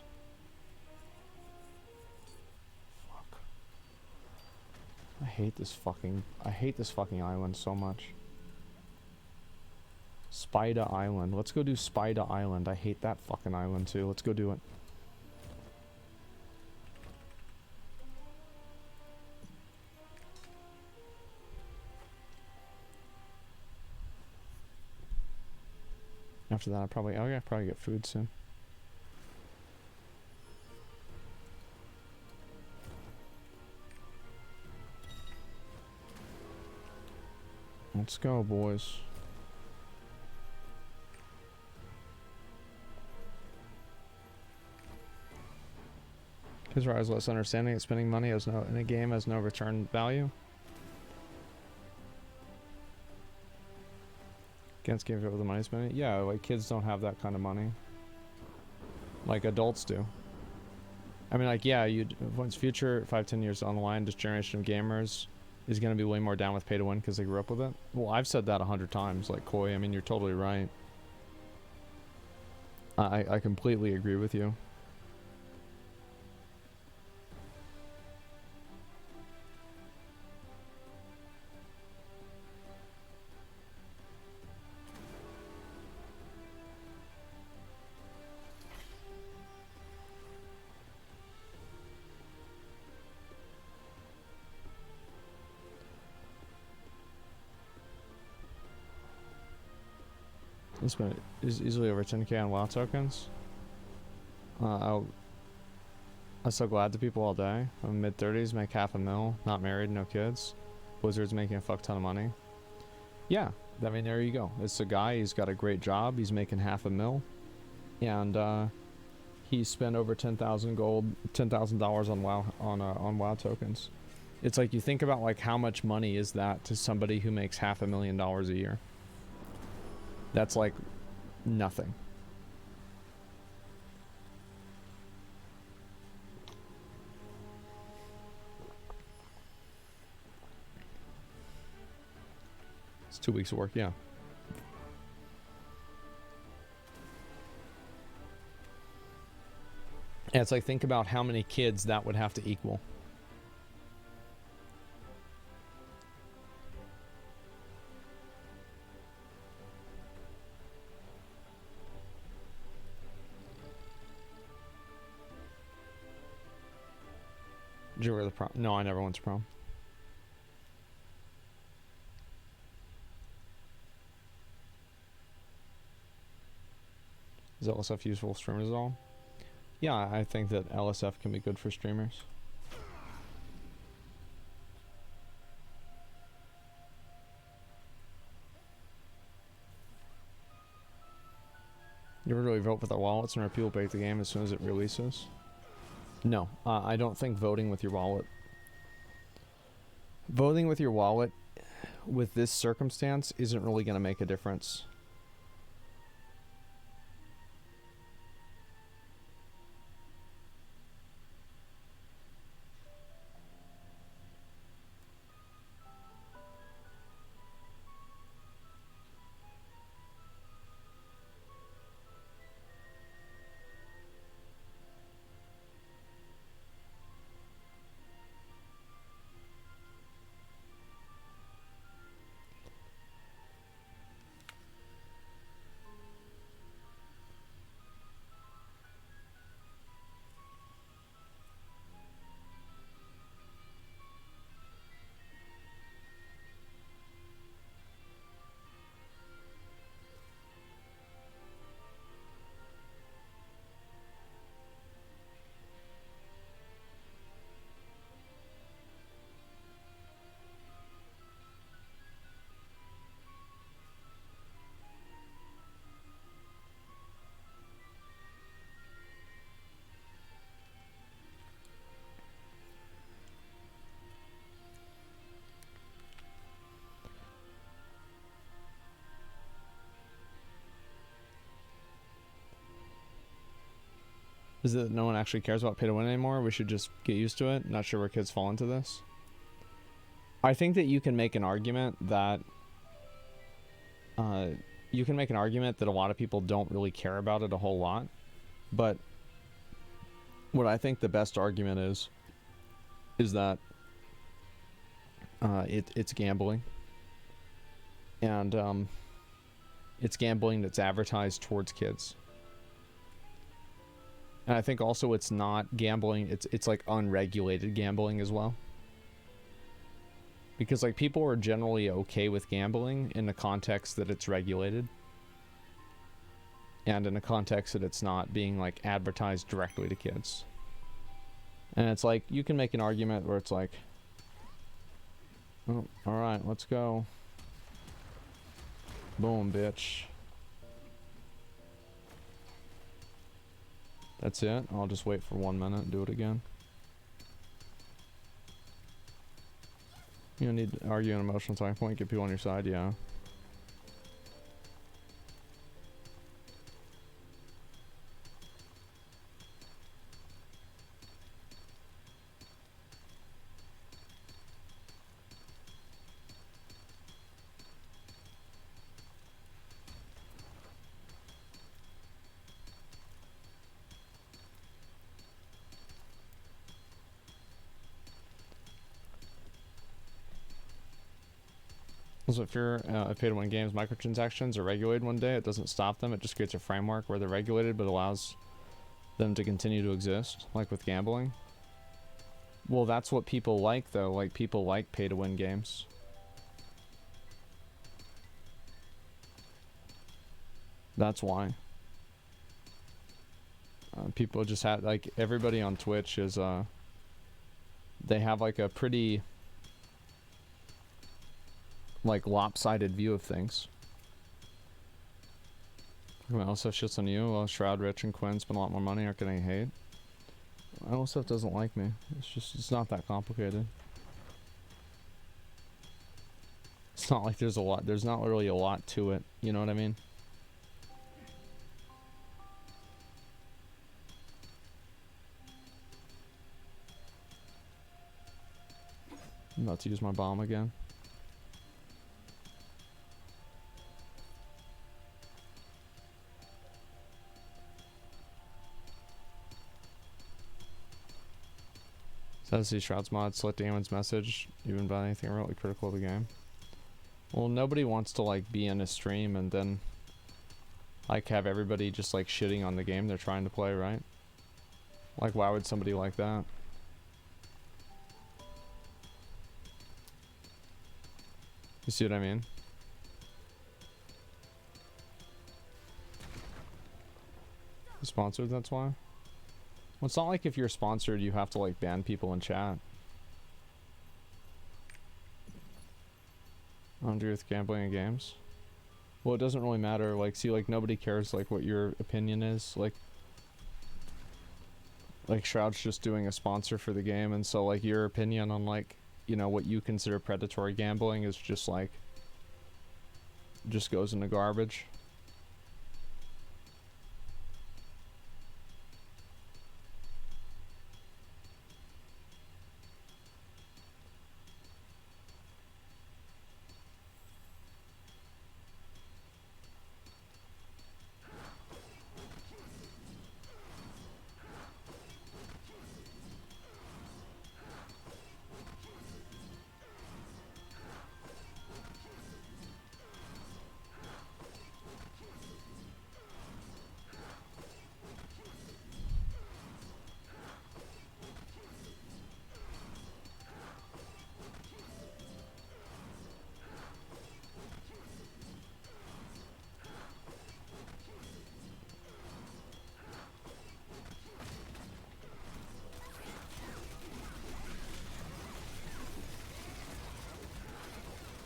Fuck. I hate this fucking island so much. Spida Island. Let's go do Spida Island. I hate that fucking island too. Let's go do it. After that, I'll probably get food soon. Let's go, boys. Kids rise less understanding that spending money in a game has no return value. Against games over the money spending? Yeah, like kids don't have that kind of money. Like adults do. I mean, like, yeah, once future 5-10 years down the line, this generation of gamers is going to be way more down with pay to win because they grew up with it. Well, I've said that 100 times, like Koi. I mean, you're totally right. I completely agree with you. This is easily over 10k on WoW tokens. I'm so glad to people all day. I'm mid-30s, make half a mil, not married, no kids. Blizzard's making a fuck ton of money. Yeah, I mean, there you go. It's a guy, he's got a great job, he's making half a mil. And, he spent over 10,000 gold, $10,000 on WoW, on WoW tokens. It's like, you think about, like, how much money is that to somebody who makes $500,000 a year? That's, like, nothing. It's 2 weeks of work, yeah. And it's like, think about how many kids that would have to equal. Did you ever go to the prom? No, I never went to prom. Is LSF useful for streamers at all? Yeah, I think that LSF can be good for streamers. You ever really vote with their wallets and people break the game as soon as it releases? No, I don't think voting with your wallet. Voting with your wallet with this circumstance isn't really going to make a difference. Is it that no one actually cares about pay to win anymore? We should just get used to it. Not sure where kids fall into this. I think that you can make an argument that a lot of people don't really care about it a whole lot. But what I think the best argument is that it's gambling. And it's gambling that's advertised towards kids. And I think also it's not gambling, it's like unregulated gambling as well. Because like people are generally okay with gambling in the context that it's regulated. And in the context that it's not being like advertised directly to kids. And it's like, you can make an argument where it's like, oh, alright, let's go. Boom, bitch. That's it. I'll just wait for 1 minute and do it again. You don't need to argue an emotional talking point, get people on your side, yeah. So if you're pay to win games, microtransactions are regulated one day, it doesn't stop them, it just creates a framework where they're regulated but allows them to continue to exist, like with gambling. Well, that's what people like though, like people like pay to win games. That's why. People just have, like, everybody on Twitch is, they have, like, a pretty, like, lopsided view of things. I also shits on you. Well, Shroud, Rich, and Quinn spend a lot more money, aren't getting hate. ILSF doesn't like me. It's just, it's not that complicated. It's not like there's a lot, there's not really a lot to it, you know what I mean? I'm about to use my bomb again. Says see Shroud's mod, select Damon's message, even about anything remotely critical of the game. Well, nobody wants to, like, be in a stream and then, like, have everybody just, like, shitting on the game they're trying to play, right? Like, why would somebody like that? You see what I mean? Sponsored, that's why? Well, it's not like if you're sponsored you have to, like, ban people in chat. I don't agree with gambling in games. Well, it doesn't really matter. Like, see, like, nobody cares, like, what your opinion is. Like, Shroud's just doing a sponsor for the game, and so, like, your opinion on, like, you know, what you consider predatory gambling is just, like, just goes in the garbage.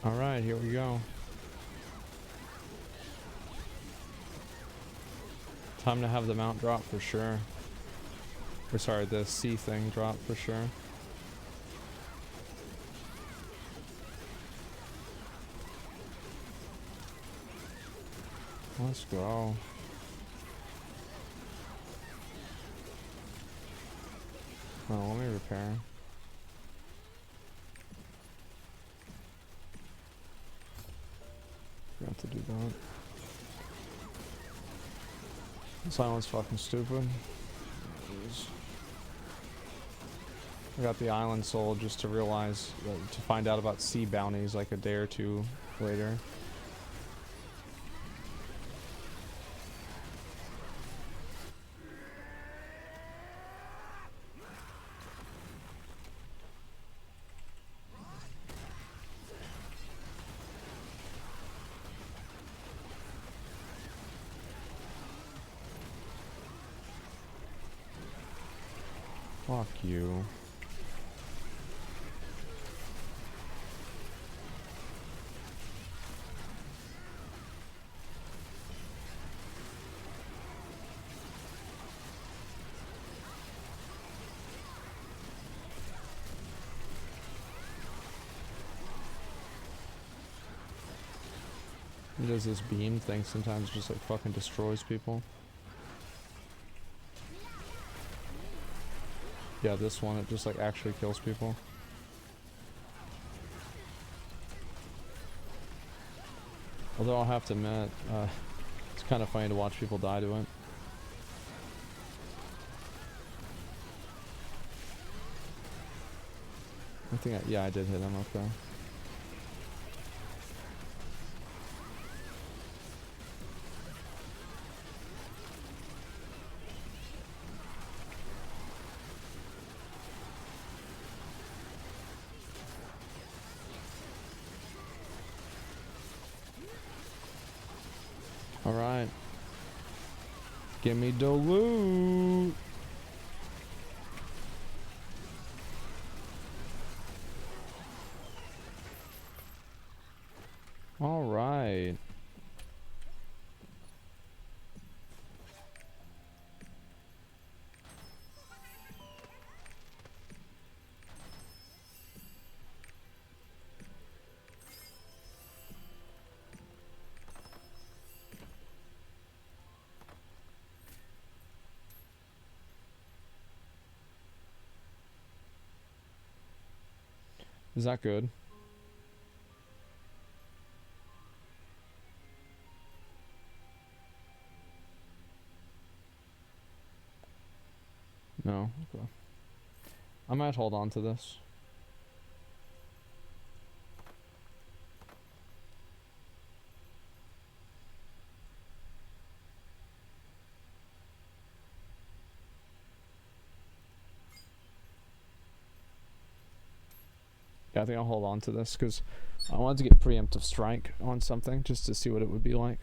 Alright, here we go. Time to have the mount drop for sure. Or sorry, the C thing drop for sure. Let's go. Oh, let me repair. Forgot to do that. This island's fucking stupid. I got the island sold just to realize, to find out about sea bounties like a day or two later. Fuck you. He does this beam thing sometimes, just like fucking destroys people. Yeah, this one, it just like actually kills people. Although I'll have to admit, it's kind of funny to watch people die to it. I think yeah, I did hit him, okay. Alright. Give me the loot. All right. Is that good? No? Okay. I might hold on to this. Yeah, I think I'll hold on to this because I wanted to get preemptive strike on something just to see what it would be like.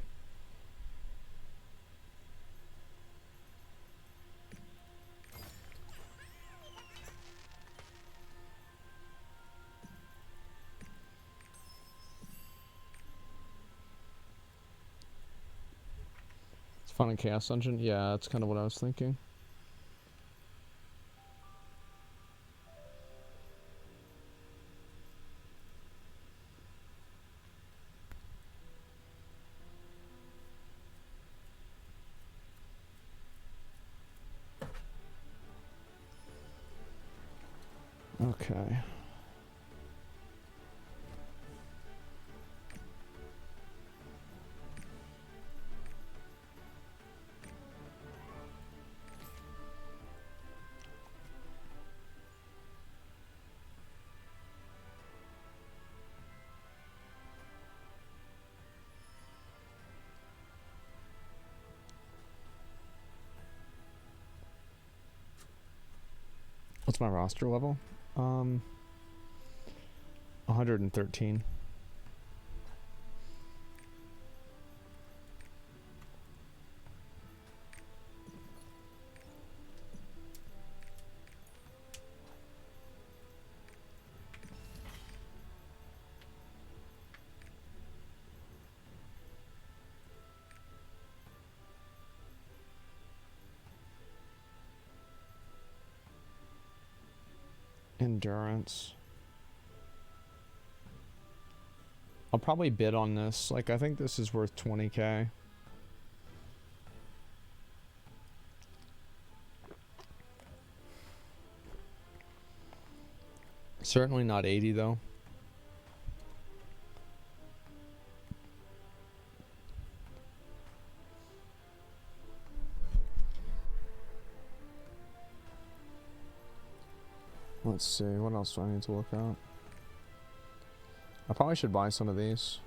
It's fun in Chaos Dungeon? Yeah, that's kind of what I was thinking. Okay. What's my roster level? 113. Endurance. I'll probably bid on this. Like, I think this is worth 20k. Certainly not 80 though. Let's see, what else do I need to look at? I probably should buy some of these.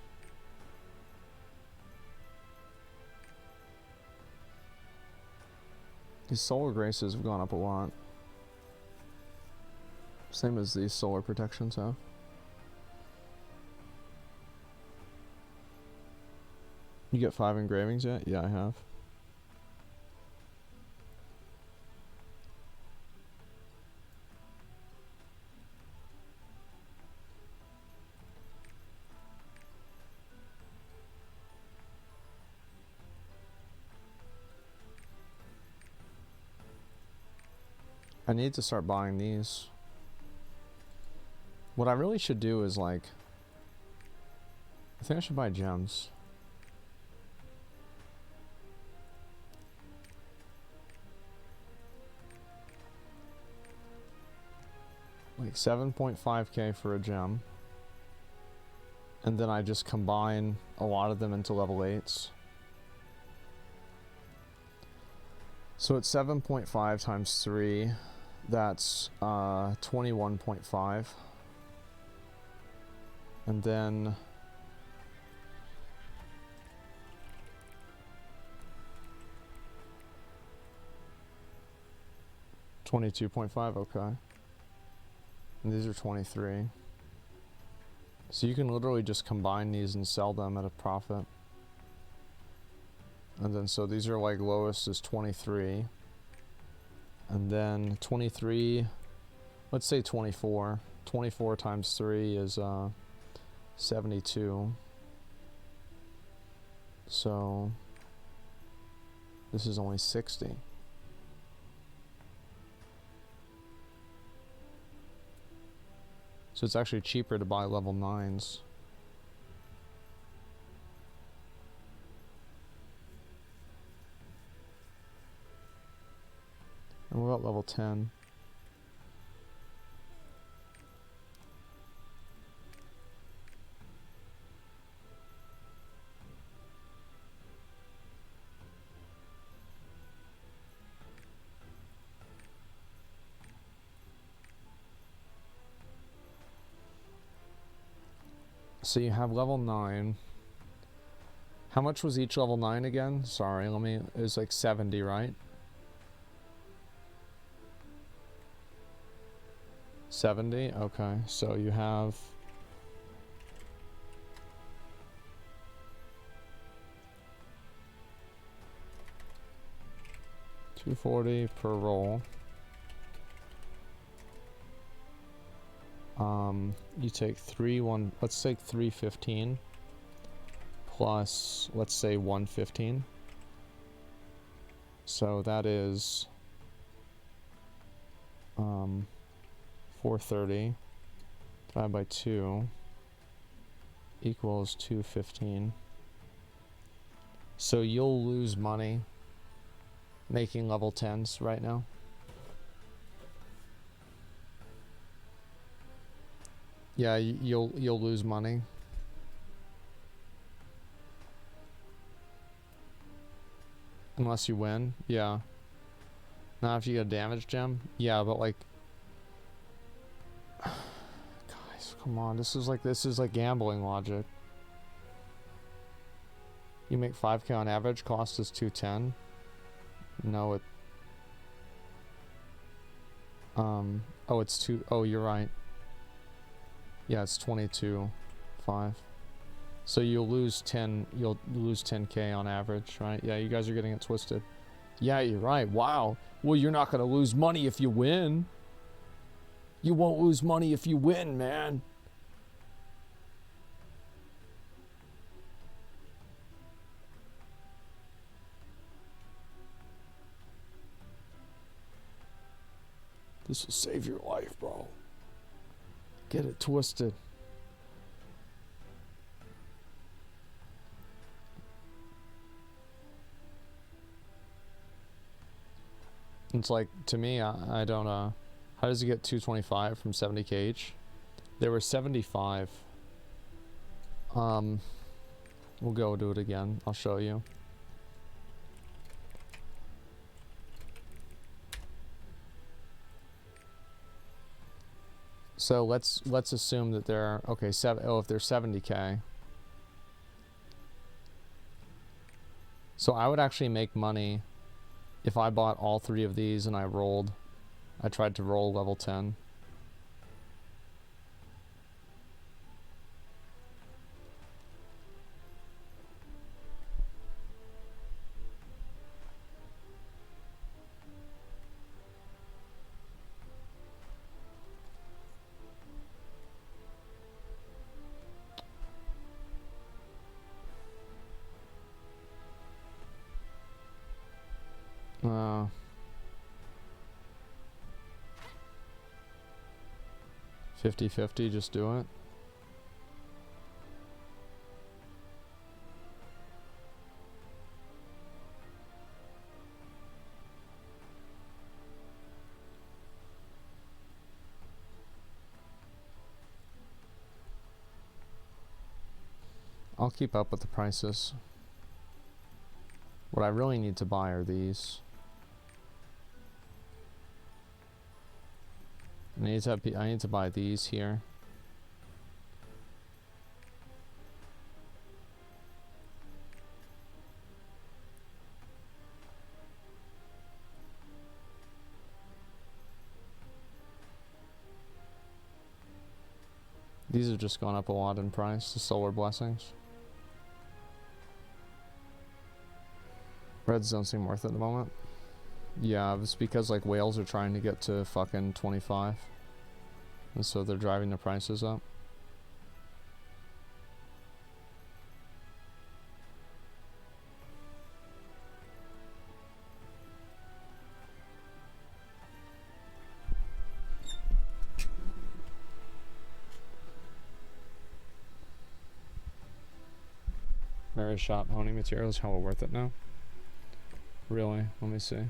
These solar graces have gone up a lot. Same as these solar protections have. You get 5 engravings yet? Yeah, I have. I need to start buying these. What I really should do is like, I think I should buy gems. Like 7.5k for a gem. And then I just combine a lot of them into level 8s. So it's 7.5 times 3. That's 21.5. And then $22.5, okay. And these are 23. So you can literally just combine these and sell them at a profit. And then so these are like lowest is 23. And then 23, let's say 24. 24 times 3 is 72. So this is only 60. So it's actually cheaper to buy level 9s. And what about level 10? So you have level 9. How much was each level 9 again? Sorry, it was like 70, right? 70? Okay, so you have... $240 per roll. You take let's take 315 plus, let's say 115. So that is 430 divided by 2 equals 215. So you'll lose money making level 10s right now. Yeah, you'll lose money. Unless you win. Yeah. Not if you get a damage gem. Yeah, but like, guys, come on. This is like gambling logic. You make 5k on average, cost is 210. No, it oh, it's 2. Oh, you're right. Yeah, it's 22.5. So you'll lose 10k on average, right? Yeah, you guys are getting it twisted. Yeah, you're right. Wow. Well, you're not going to lose money if you win. You won't lose money if you win, man. This will save your life, bro. Get it twisted. It's like, to me, I don't know. How does he get 225 from 70k each? There were 75. We'll go do it again. I'll show you. So let's assume that there are, okay, if there's 70k. So I would actually make money if I bought all 3 of these and I tried to roll level 10. Uh, 50-50, just do it. I'll keep up with the prices. What I really need to buy are these. I need to buy these here. These have just gone up a lot in price, the solar blessings. Reds don't seem worth it at the moment. Yeah, it's because like whales are trying to get to fucking 25. And so they're driving the prices up. Mary shop honing materials, hella worth it now. Really? Let me see.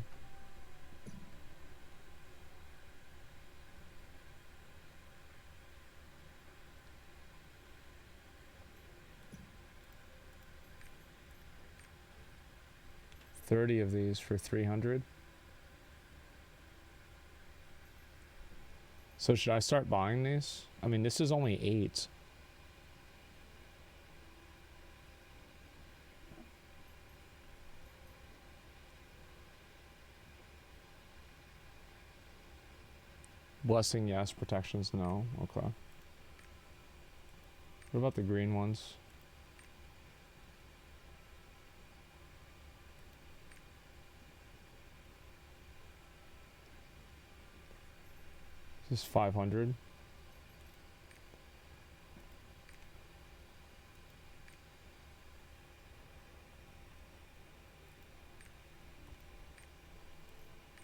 $30 of these for 300. So should I start buying these? I mean, this is only 8. Blessing, yes. Protections, no. Okay. What about the green ones? This is 500.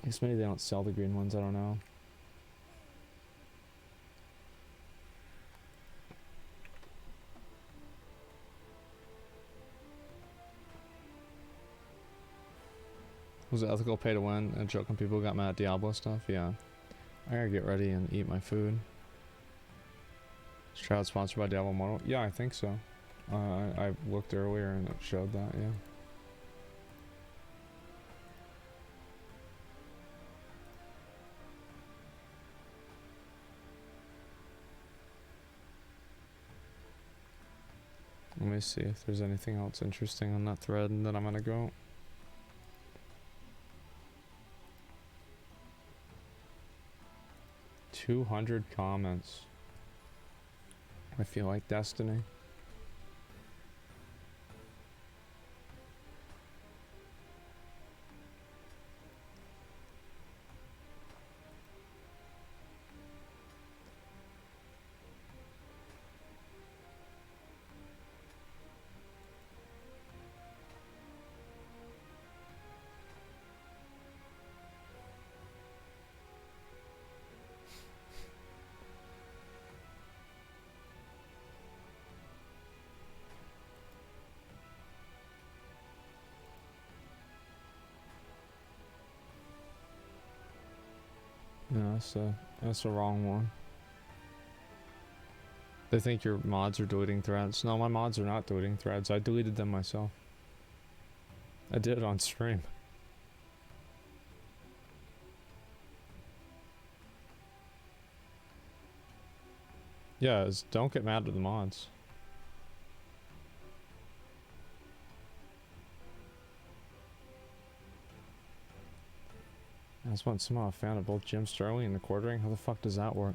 I guess maybe they don't sell the green ones, I don't know. Was it ethical pay to win and joking people got mad at Diablo stuff? Yeah. I gotta get ready and eat my food. Is Shroud sponsored by Diablo Immortal? Yeah, I think so. I looked earlier and it showed that, yeah. Let me see if there's anything else interesting on that thread and then I'm gonna go. $200 comments. I feel like destiny. No, that's the wrong one. They think your mods are deleting threads. No, my mods are not deleting threads. I deleted them myself. I did it on stream. Yeah, don't get mad at the mods. I just want somehow a fan of both Jim Sterling and the quartering. How the fuck does that work?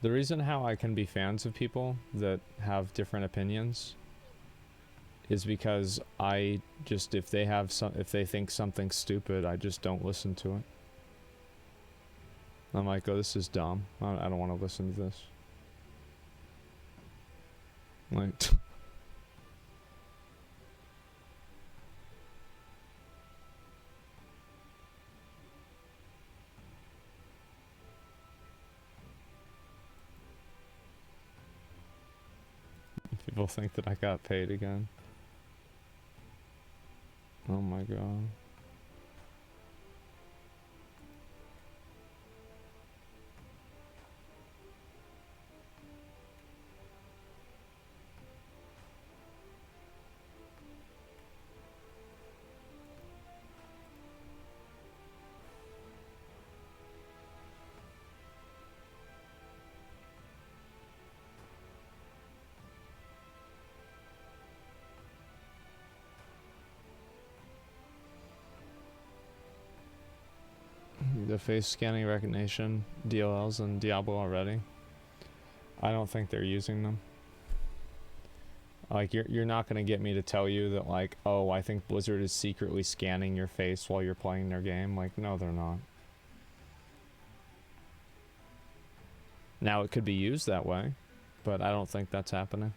The reason how I can be fans of people that have different opinions is because I just, if they think something's stupid, I just don't listen to it. I'm like, oh, this is dumb. I don't want to listen to this. Like... People think that I got paid again. Oh my god. The face scanning recognition DLLs in Diablo already. I don't think they're using them. Like, you're not gonna get me to tell you that, like, oh, I think Blizzard is secretly scanning your face while you're playing their game. Like, no, they're not. Now, it could be used that way, but I don't think that's happening.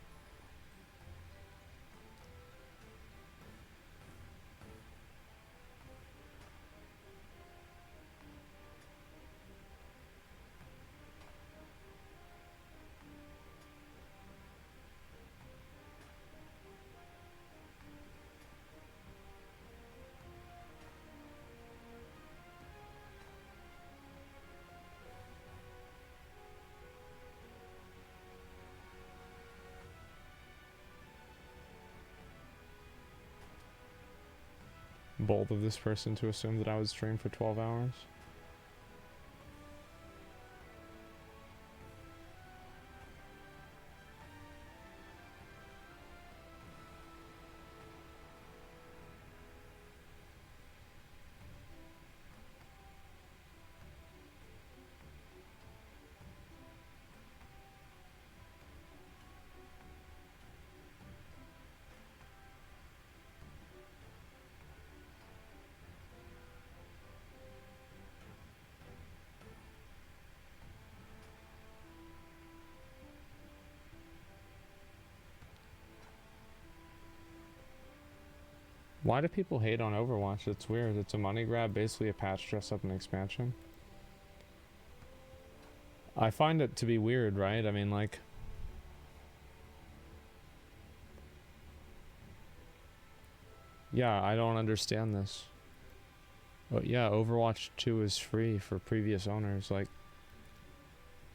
Bold of this person to assume that I would stream for 12 hours. Why do people hate on Overwatch? It's weird. It's a money grab, basically a patch dress up an expansion. I find it to be weird, right? I mean, like... Yeah, I don't understand this. But yeah, Overwatch 2 is free for previous owners. Like,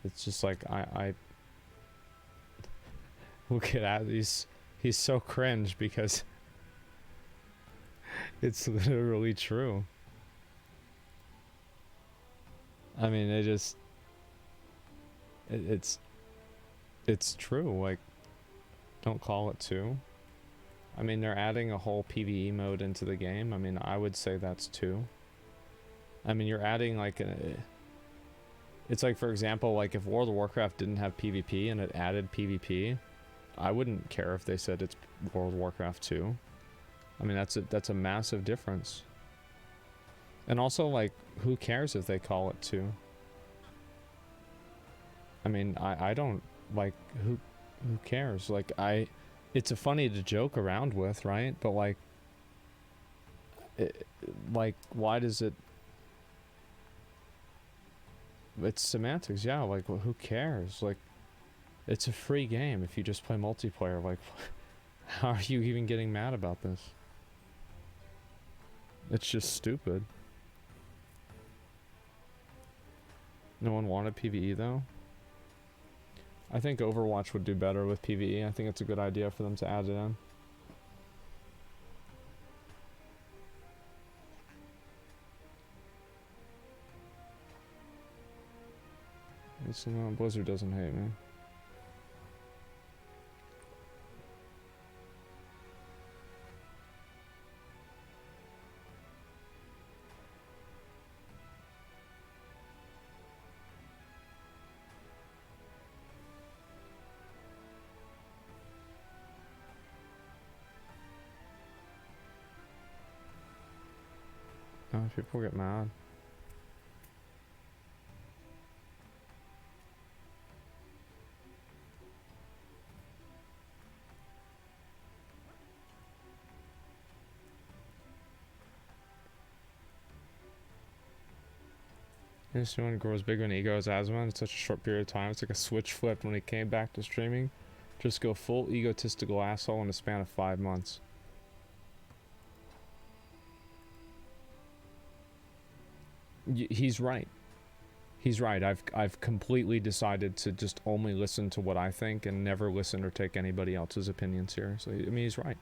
it's just like, I look at that. He's so cringe because it's literally true. I mean, it's true. Like, don't call it 2. I mean, they're adding a whole PvE mode into the game. I mean, I would say that's 2. I mean, you're adding like it's like, for example, like if World of Warcraft didn't have PvP and it added PvP, I wouldn't care if they said it's World of Warcraft 2. I mean, that's a massive difference. And also, like, who cares if they call it 2? I mean, I don't, like, who cares? Like, it's a funny to joke around with, right? But like, like, why does it? It's semantics, yeah. Like, well, who cares? Like, it's a free game if you just play multiplayer. Like, how are you even getting mad about this? It's just stupid. No one wanted PvE though. I think Overwatch would do better with PvE. I think it's a good idea for them to add it in. No, Blizzard doesn't hate me. Oh, people get mad. Someone grows bigger than ego as Asmongold in such a short period of time. It's like a switch flipped when he came back to streaming. Just go full egotistical asshole in a span of 5 months. He's right. He's right. I've completely decided to just only listen to what I think and never listen or take anybody else's opinion seriously. I mean, he's right.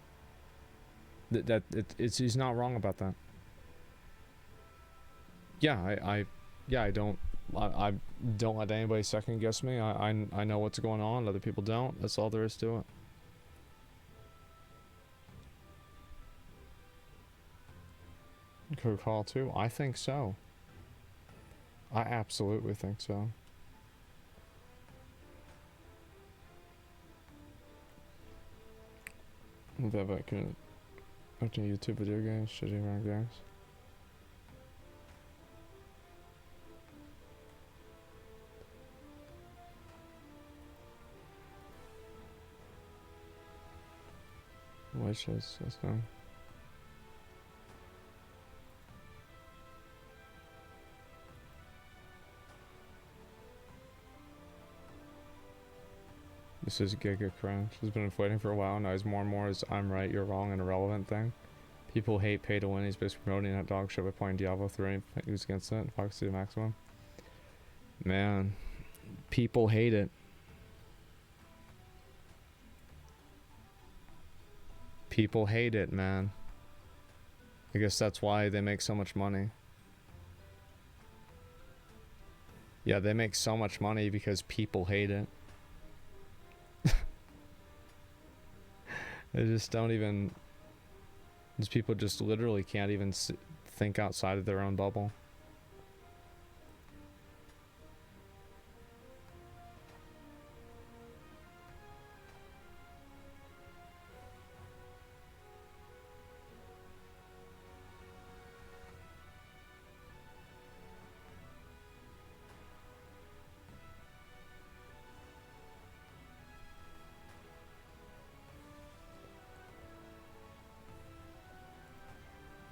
He's not wrong about that. Yeah, I don't let anybody second guess me. I know what's going on. Other people don't. That's all there is to it. Could call too. I think so. I absolutely think so. Move that back in. Watching YouTube video games, shitty around games. Wishes, let's go. This is Giga Crunch. He's been inflating for a while. Now he's more and more as I'm right, you're wrong, and irrelevant thing. People hate pay to win. He's basically promoting that dog shit by playing Diablo 3. Who's against it? Fox to the maximum. Man, people hate it. People hate it, man. I guess that's why they make so much money. Yeah, they make so much money because people hate it. They just don't even... These people just literally can't even think outside of their own bubble.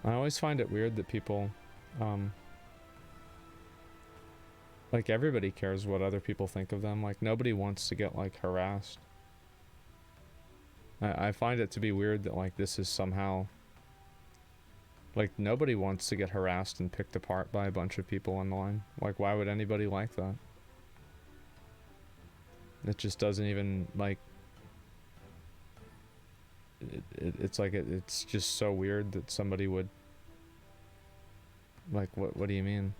I always find it weird that people, like everybody cares what other people think of them. Like nobody wants to get like harassed. I find it to be weird that like this is somehow, like nobody wants to get harassed and picked apart by a bunch of people online. Like why would anybody like that? It just doesn't even like, it's like it's just so weird that somebody would like what do you mean?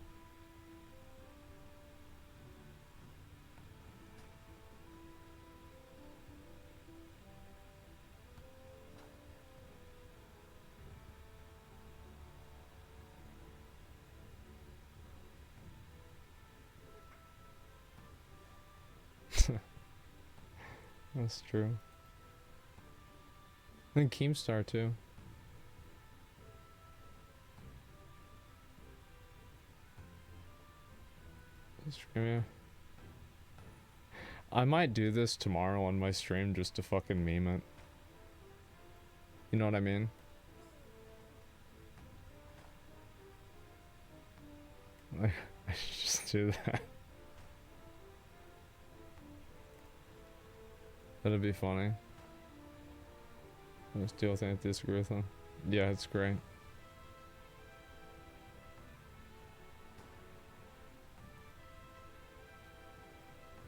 That's true. I think Keemstar too. Yeah. I might do this tomorrow on my stream just to fucking meme it. You know what I mean? I should just do that. That'd be funny. I still think I disagree with them. Yeah, it's great.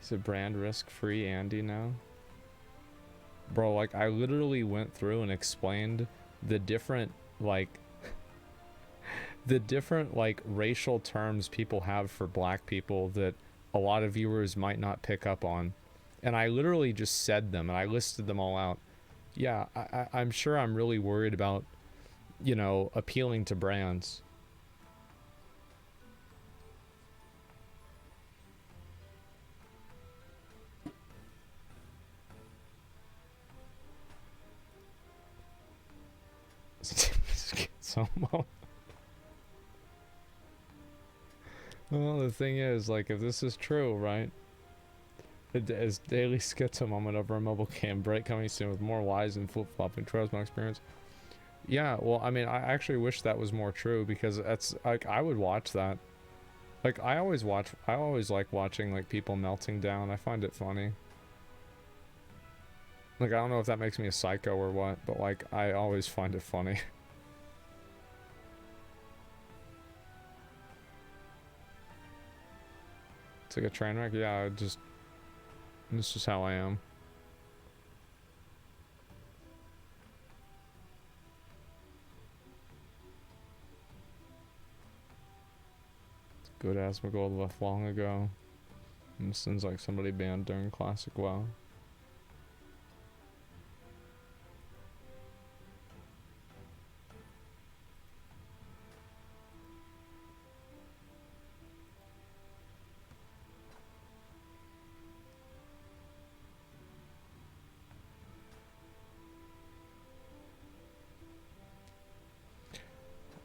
Is it brand risk free Andy now? Bro, like I literally went through and explained the different like the different like racial terms people have for black people that a lot of viewers might not pick up on. And I literally just said them and I listed them all out. Yeah, I'm sure I'm really worried about, you know, appealing to brands. Well, the thing is, like, if this is true, right? As daily skits a moment over a mobile cam, break coming soon with more lies and flip-flopping trails my experience. Yeah, well, I mean, I actually wish that was more true because that's like I would watch that. Like I always like watching like people melting down. I find it funny. Like I don't know if that makes me a psycho or what, but like I always find it funny. It's like a train wreck. Yeah, this is how I am. Good Asmongold left long ago. And this sounds like somebody banned during Classic WoW.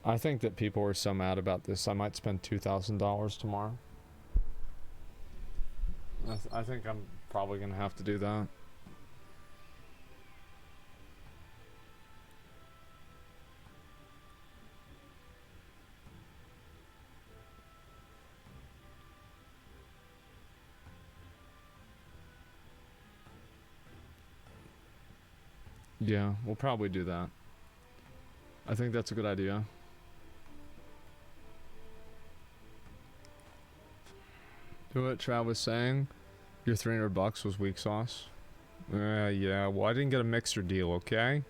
I think that people are so mad about this, I might spend $2,000 tomorrow. I think I'm probably gonna have to do that. Yeah, we'll probably do that. I think that's a good idea. Do what Trav was saying. Your $300 was weak sauce. Yeah, well I didn't get a mixer deal, okay?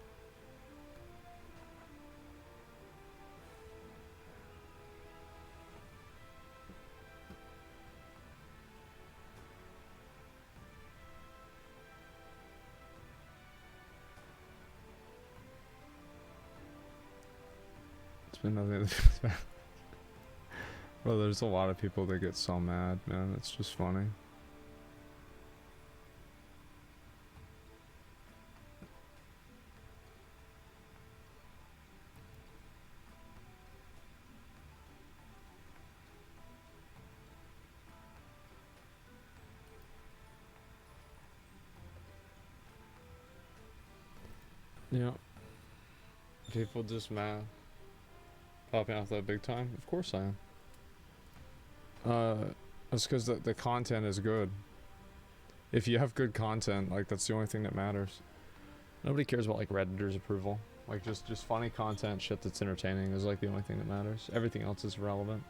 It's been nothing. Bro, there's a lot of people that get so mad, man. It's just funny. Yeah. People just mad. Popping off that big time? Of course I am. That's because the content is good. If you have good content, like, that's the only thing that matters. Nobody cares about, like, Redditors' approval. Like, just funny content, shit that's entertaining is, like, the only thing that matters. Everything else is irrelevant.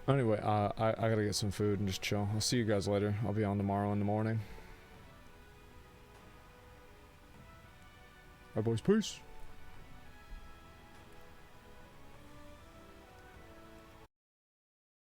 Anyway, I gotta get some food and just chill. I'll see you guys later. I'll be on tomorrow in the morning. Alright, boys, peace.